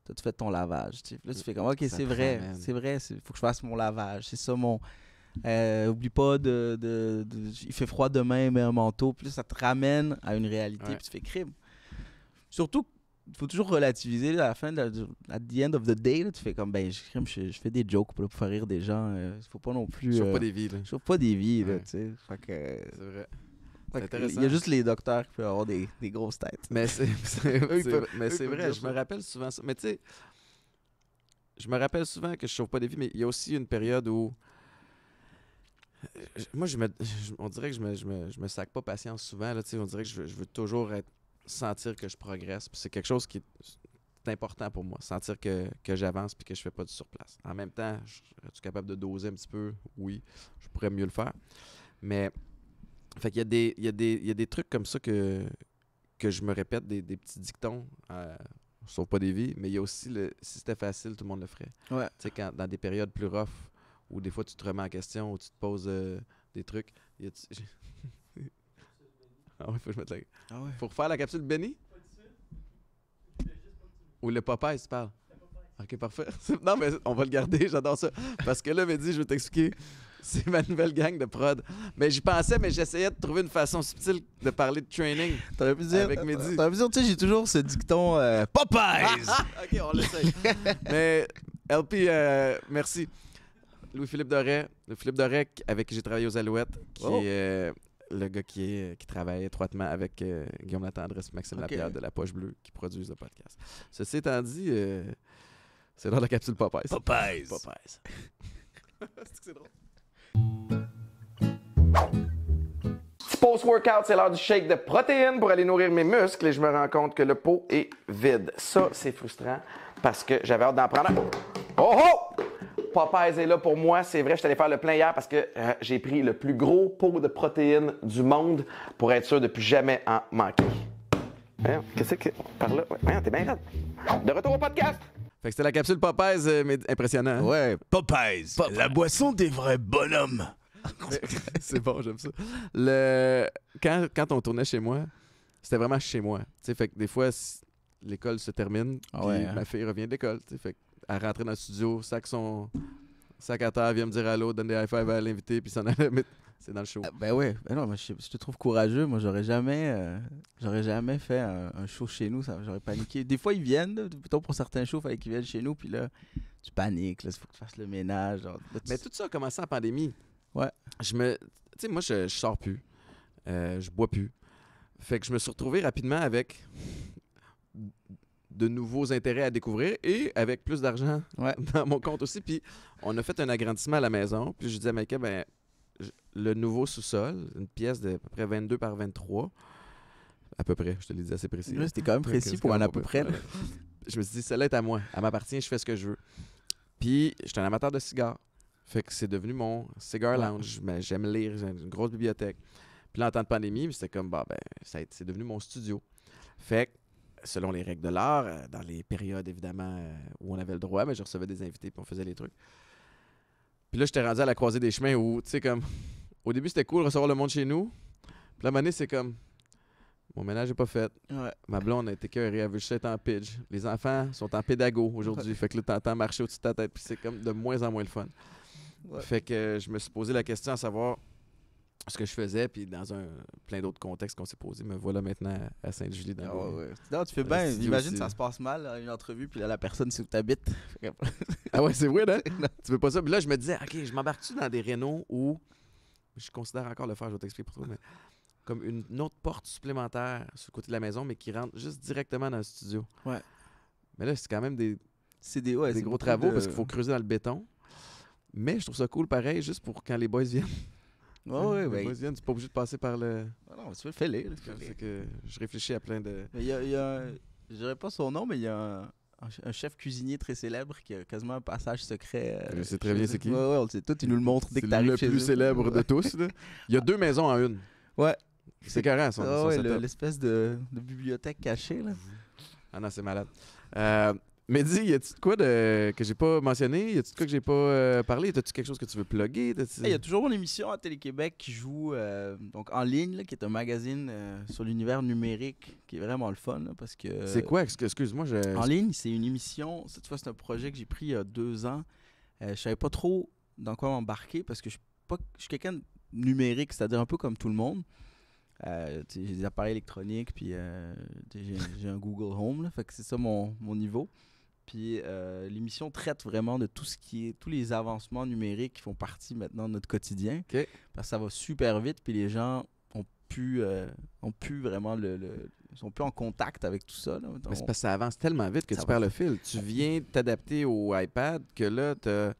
t'as-tu fait ton lavage? » Là, tu fais comme « Ok, c'est vrai, il faut que je fasse mon lavage. C'est ça mon... oublie pas il fait froid demain, mets un manteau. » Puis là, ça te ramène à une réalité, puis tu fais crime. Surtout, il faut toujours relativiser là, à la fin, at the end of the day, là, tu fais comme, ben, je fais des jokes pour faire rire des gens. Il faut pas non plus... Je sauve pas des vies, là. Je sauve pas des vies, là, tu sais. Fait que... C'est vrai. Il y a juste les docteurs qui peuvent avoir des grosses têtes. Mais c'est vrai, je me rappelle souvent ça. Mais tu sais, je me rappelle souvent que je sauve pas des vies, mais il y a aussi une période où... Moi, on dirait que je me sac pas patience souvent. Là, on dirait que je veux toujours sentir que je progresse. Puis c'est quelque chose qui est important pour moi, sentir que j'avance puis que je fais pas du surplace. En même temps, suis-tu capable de doser un petit peu? Oui, je pourrais mieux le faire. Mais, fait qu'il y a des trucs comme ça que je me répète, des petits dictons, sauve pas des vies, mais il y a aussi si c'était facile, tout le monde le ferait. Ouais. Tu sais, dans des périodes plus rough, où des fois tu te remets en question, où tu te poses des trucs. Ah ouais, faut que je mette la... Ah ouais. Faut refaire la capsule Benny? Ou le Popeye, tu parles? Ok, parfait. Non, mais on va le garder, j'adore ça. Parce que là, Mehdi, je vais t'expliquer, c'est ma nouvelle gang de prod. Mais j'y pensais, mais j'essayais de trouver une façon subtile de parler de training. T'aurais pu dire, avec Mehdi. T'aurais pu dire, tu sais, j'ai toujours ce dicton Popeyes! Ok, on l'essaye. Mais LP, merci. Louis-Philippe Doré, avec qui j'ai travaillé aux Alouettes, qui est le gars qui travaille étroitement avec Guillaume Latendresse et Maxime Lapierre de La Poche Bleue, qui produisent le podcast. Ceci étant dit, c'est dans la capsule Popeyes. Popeyes! C'est drôle. Post-workout, c'est l'heure du shake de protéines pour aller nourrir mes muscles et je me rends compte que le pot est vide. Ça, c'est frustrant parce que j'avais hâte d'en prendre un. Oh oh! Popeyes est là pour moi, c'est vrai, je suis allé faire le plein hier parce que j'ai pris le plus gros pot de protéines du monde pour être sûr de ne plus jamais en manquer. Qu'est-ce que... Par là? Ouais, t'es bien raide. De retour au podcast! Fait que c'était la capsule Popeyes, mais impressionnant. Hein? Ouais, Popeyes, la boisson des vrais bonhommes. C'est bon, j'aime ça. Quand on tournait chez moi, c'était vraiment chez moi. T'sais, fait que des fois, l'école se termine, ma fille revient de l'école. Fait elle rentrait dans le studio, sac à terre, vient me dire allô, donne des high five à l'invité, puis s'en allait. Mais c'est dans le show. Ben ouais, ben non, je te trouve courageux. Moi, j'aurais jamais fait un show chez nous. J'aurais paniqué. Des fois, ils viennent, plutôt pour certains shows, il fallait qu'ils viennent chez nous, puis là, tu paniques, il faut que tu fasses le ménage. Genre, là, Mais tout ça a commencé en pandémie. Ouais. Tu sais, moi, je sors plus. Je bois plus. Fait que je me suis retrouvé rapidement avec de nouveaux intérêts à découvrir et avec plus d'argent dans mon compte aussi. Puis on a fait un agrandissement à la maison. Puis je disais à Maïka, le nouveau sous-sol, une pièce de à peu près 22 par 23, à peu près, je te l'ai dit assez précis. Là, c'était quand même précis pour un à peu près. Je me suis dit, celle-là est à moi. Elle m'appartient, je fais ce que je veux. Puis j'étais un amateur de cigares. Fait que c'est devenu mon cigar lounge. Mais j'aime lire, j'ai une grosse bibliothèque. Puis là, en temps de pandémie, c'était comme, c'est devenu mon studio. Fait que, selon les règles de l'art, dans les périodes, évidemment, où on avait le droit, mais je recevais des invités puis on faisait les trucs. Puis là, j'étais rendu à la croisée des chemins où, tu sais, comme, au début, c'était cool de recevoir le monde chez nous. Puis là, à un moment donné, c'est comme, Mon ménage n'est pas fait. Ouais. Ma blonde a été écœurée, elle veut juste être en pitch. Les enfants sont en pédago aujourd'hui. Fait que là, t'entends marcher au-dessus de ta tête, puis c'est comme de moins en moins le fun. Ouais. Fait que je me suis posé la question à savoir ce que je faisais, puis dans plein d'autres contextes qu'on s'est posé, me voilà maintenant à Sainte-Julie. Ah ouais. Non, tu fais bien. studio Imagine, aussi. ça se passe mal, une entrevue, puis là, la personne, c'est où t'habites. Ah ouais, c'est vrai, hein? Tu veux pas ça? Puis là, je me disais, OK, je m'embarque-tu dans des rénaux où, je considère encore le faire, je vais t'expliquer pour toi, mais comme une autre porte supplémentaire sur le côté de la maison, mais qui rentre juste directement dans le studio. Ouais. Mais là, c'est quand même des C'est des gros beaucoup travaux de- parce qu'il faut creuser dans le béton. Mais je trouve ça cool, pareil, juste pour quand les boys viennent. Ouais, Les ouais. boys viennent, tu n'es pas obligé de passer par le... Ah non, tu veux fais-les. Fait que je réfléchis à plein de... Mais il y a je dirais pas son nom, mais il y a un chef cuisinier très célèbre qui a quasiment un passage secret. Je sais très bien c'est qui. Ouais, on le sait tout. Il nous le montre dès que C'est t'arrives le chez plus eux. célèbre de tous. Là. Il y a 2 maisons en une. Ouais. C'est carré, son, Ah son ouais, setup. l'espèce de bibliothèque cachée, là. Ah non, c'est malade. Mehdi, y a-tu de quoi que j'ai pas mentionné? Y a-tu de quoi que j'ai pas parlé? T'as-tu quelque chose que tu veux plugger? Il y a toujours mon émission à Télé-Québec qui joue donc en ligne, là, qui est un magazine sur l'univers numérique qui est vraiment le fun. Là, parce que C'est quoi? Excuse-moi, en ligne, c'est une émission. Cette fois, c'est un projet que j'ai pris il y a 2 ans. Je savais pas trop dans quoi m'embarquer parce que je suis quelqu'un de numérique, c'est-à-dire un peu comme tout le monde. J'ai des appareils électroniques, puis j'ai un Google Home, là, fait que c'est ça mon niveau. Puis l'émission traite vraiment de tout ce qui est tous les avancements numériques qui font partie maintenant de notre quotidien. OK. Parce que ça va super vite, puis les gens ont pu vraiment ils sont plus en contact avec tout ça. Là. Mais c'est parce que ça avance tellement vite que Ça tu va perds le fil. Tu viens t'adapter au iPad que là, t'as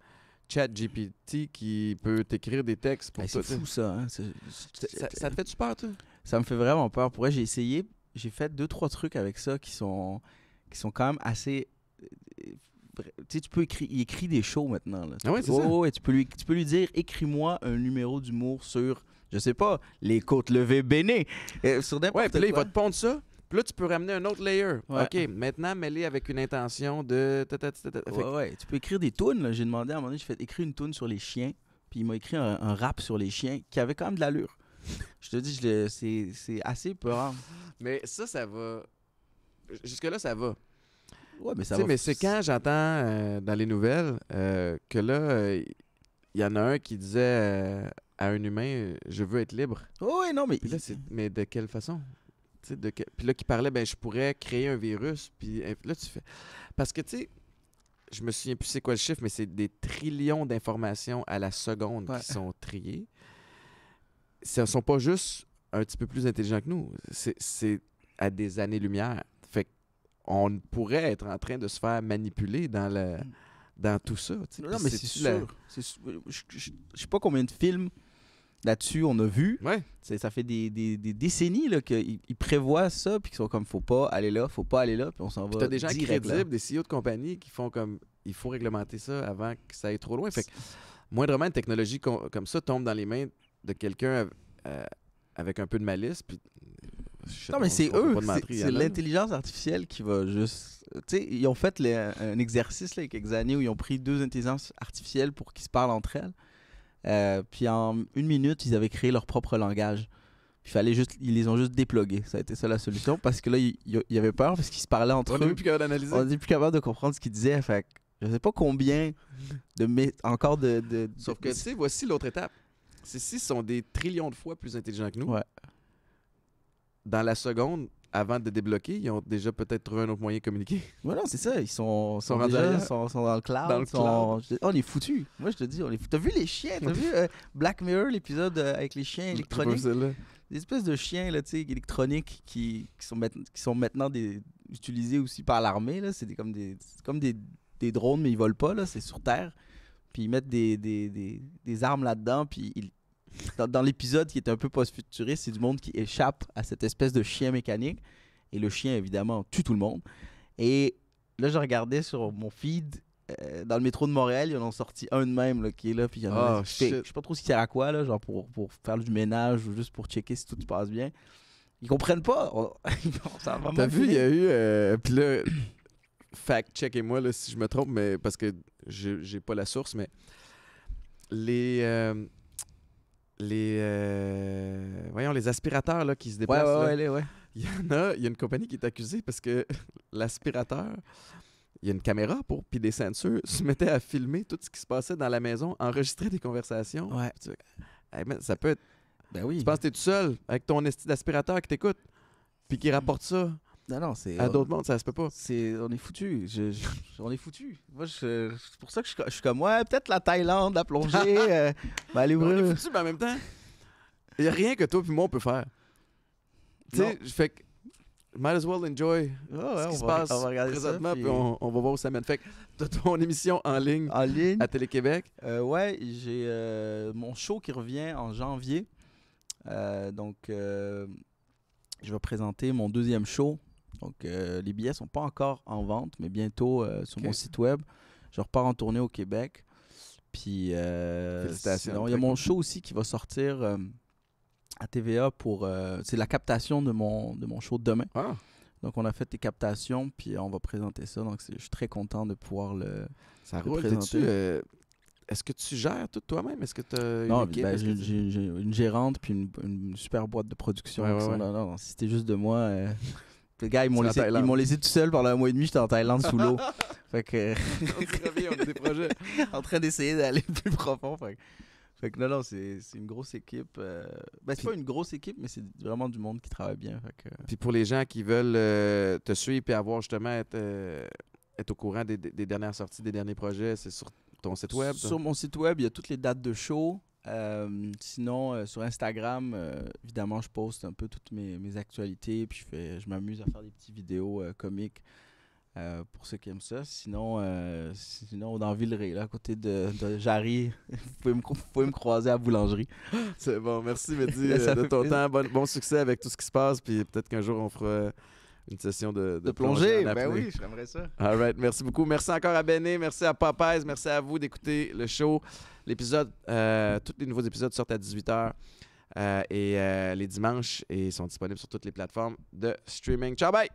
ChatGPT qui peut t'écrire des textes pour Hey, toi. c'est fou ça. Hein? Ça te fait-tu peur, toi? Ça me fait vraiment peur. Pour vrai, j'ai essayé, j'ai fait 2-3 trucs avec ça qui sont quand même assez. Tu sais, il écrit des shows maintenant. Là. Ah ouais, c'est ça? Ouais, tu peux lui dire, écris-moi un numéro d'humour sur, je sais pas, les côtes levées bénées. Sur n'importe Ouais, puis là, il quoi. va te pondre ça. Puis là, tu peux ramener un autre layer. Ouais. OK, maintenant, mêlé avec une intention de... Ouais, tu peux écrire des tunes. Là. J'ai demandé à un moment donné, j'ai fait écrire une tune sur les chiens. Puis il m'a écrit un rap sur les chiens qui avait quand même de l'allure. Je te dis, c'est assez peurant. Mais ça va... Jusque-là, ça va. Ouais, mais ça Tu sais, va. mais c'est quand j'entends dans les nouvelles que là, il y en a un qui disait à un humain « Je veux être libre Ouais, non, mais. ». Puis là, mais de quelle façon? Puis là, qui parlait, ben je pourrais créer un virus. Puis là, tu fais... Parce que, tu sais, je me souviens plus c'est quoi le chiffre, mais c'est des trillions d'informations à la seconde qui sont triées. Ce ne sont pas juste un petit peu plus intelligents que nous. C'est à des années-lumière. Fait qu'on pourrait être en train de se faire manipuler dans tout ça. Tu sais. Non, Puis mais c'est sûr. Je sais pas combien de films là-dessus on a vu. Ouais. Ça fait des décennies là, qu'ils prévoient ça, puis qu'ils sont comme faut pas aller là, puis on s'en va. Tu as des gens direct, crédibles, des CEO de compagnie qui font comme il faut réglementer ça avant que ça aille trop loin. Fait que moindrement une technologie comme ça tombe dans les mains de quelqu'un avec un peu de malice. Puis, non, mais c'est eux. C'est C'est l'intelligence artificielle qui va juste. Tu sais, ils ont fait un exercice là, il y a quelques années où ils ont pris 2 intelligences artificielles pour qu'ils se parlent entre elles. Puis en 1 minute, ils avaient créé leur propre langage. Puis ils les ont juste déplugués. Ça a été ça la solution. Parce que là, il y avait peur parce qu'ils se parlaient entre On eux. n'est plus capable d'analyser. On n'est plus capable de comprendre ce qu'ils disaient. Fait que je sais pas combien encore de. Sauf que, tu sais, voici l'autre étape. Ceux-ci sont des trillions de fois plus intelligents que nous. Ouais. Dans la seconde, avant de débloquer, ils ont déjà peut-être trouvé un autre moyen de communiquer. Ouais, non, c'est ça. Ils sont rendus déjà, ailleurs. sont dans le cloud. Dans le cloud. On est foutus. Moi, je te dis, t'as vu les chiens? T'as vu Black Mirror, l'épisode avec les chiens électroniques? Des espèces de chiens là, électroniques qui sont maintenant utilisés aussi par l'armée. Là. C'est comme des drones, mais ils volent pas. Là. C'est sur Terre. Puis ils mettent des armes là-dedans. Puis dans l'épisode qui est un peu post-futuriste, c'est du monde qui échappe à cette espèce de chien mécanique. Et le chien, évidemment, tue tout le monde. Et là, je regardais sur mon feed, dans le métro de Montréal, ils en ont sorti un de même là, qui est là. Puis il y en a je sais pas trop ce qu'il sert à quoi, là, genre pour faire du ménage ou juste pour checker si tout se passe bien. Ils comprennent pas. Ça va T'as vu, il y a eu... Puis là, fact-checkez-moi là, si je me trompe, mais parce que j'ai pas la source, mais les aspirateurs là, qui se déplacent. Ouais. il y a une compagnie qui est accusée parce que l'aspirateur, il y a une caméra puis des ceintures, se mettait à filmer tout ce qui se passait dans la maison, enregistrer des conversations. Ouais. Hey, man, ça peut être... Ben oui. Tu penses que t'es tout seul avec ton esti d'aspirateur qui t'écoute puis qui rapporte ça Non, c'est... à d'autres mondes, ça se peut pas. On est foutu. On est foutu. Moi, c'est pour ça que je suis comme, ouais, peut-être la Thaïlande, la plongée, aller On ouvrir. est foutus, mais en même temps, il n'y a rien que toi puis moi on peut faire. Tu sais, fait que might as well enjoy ce qui se passe on va regarder présentement, ça, puis on va voir où ça mène. Fait que t'as ton émission en ligne en ligne. à Télé-Québec. Ouais, j'ai mon show qui revient en janvier. Donc, je vais présenter mon deuxième show. Donc, les billets sont pas encore en vente, mais bientôt sur mon site web. Je repars en tournée au Québec. Puis, Félicitations. il y a mon show aussi qui va sortir à TVA pour... c'est la captation de mon show de demain. Ah. Donc, on a fait des captations, puis on va présenter ça. Donc, je suis très content de pouvoir Ça le roule. présenter. Est-ce que tu gères tout toi-même? Est-ce que tu as Non, une équipe? ben, j'ai une gérante puis une super boîte de production. Ouais. Non, si c'était juste de moi... les gars, ils C'est m'ont laissé tout seul pendant un mois et demi. J'étais en Thaïlande sous l'eau. Fait que... On revient, on a des projets. en train d'essayer d'aller plus profond. Fait que non, c'est une grosse équipe. Ben, c'est pas une grosse équipe, mais c'est vraiment du monde qui travaille bien. Fait que... Puis pour les gens qui veulent te suivre et avoir justement être au courant des dernières sorties, des derniers projets, c'est sur ton site web? Sur mon site web, il y a toutes les dates de show. Sinon, sur Instagram, évidemment, je poste un peu toutes mes actualités. Puis je m'amuse à faire des petites vidéos comiques pour ceux qui aiment ça. Sinon dans Villeray, là, à côté de Jarry, vous pouvez me croiser à la boulangerie. C'est bon. Merci, Mehdi, de ton temps. Bon succès avec tout ce qui se passe. Puis peut-être qu'un jour, on fera une session de plongée. en Ben apnée. oui, j'aimerais ça. All right. Merci beaucoup. Merci encore à Béné. Merci à Popeyes. Merci à vous d'écouter le show. L'épisode, tous les nouveaux épisodes sortent à 18h et les dimanches et sont disponibles sur toutes les plateformes de streaming. Ciao, bye!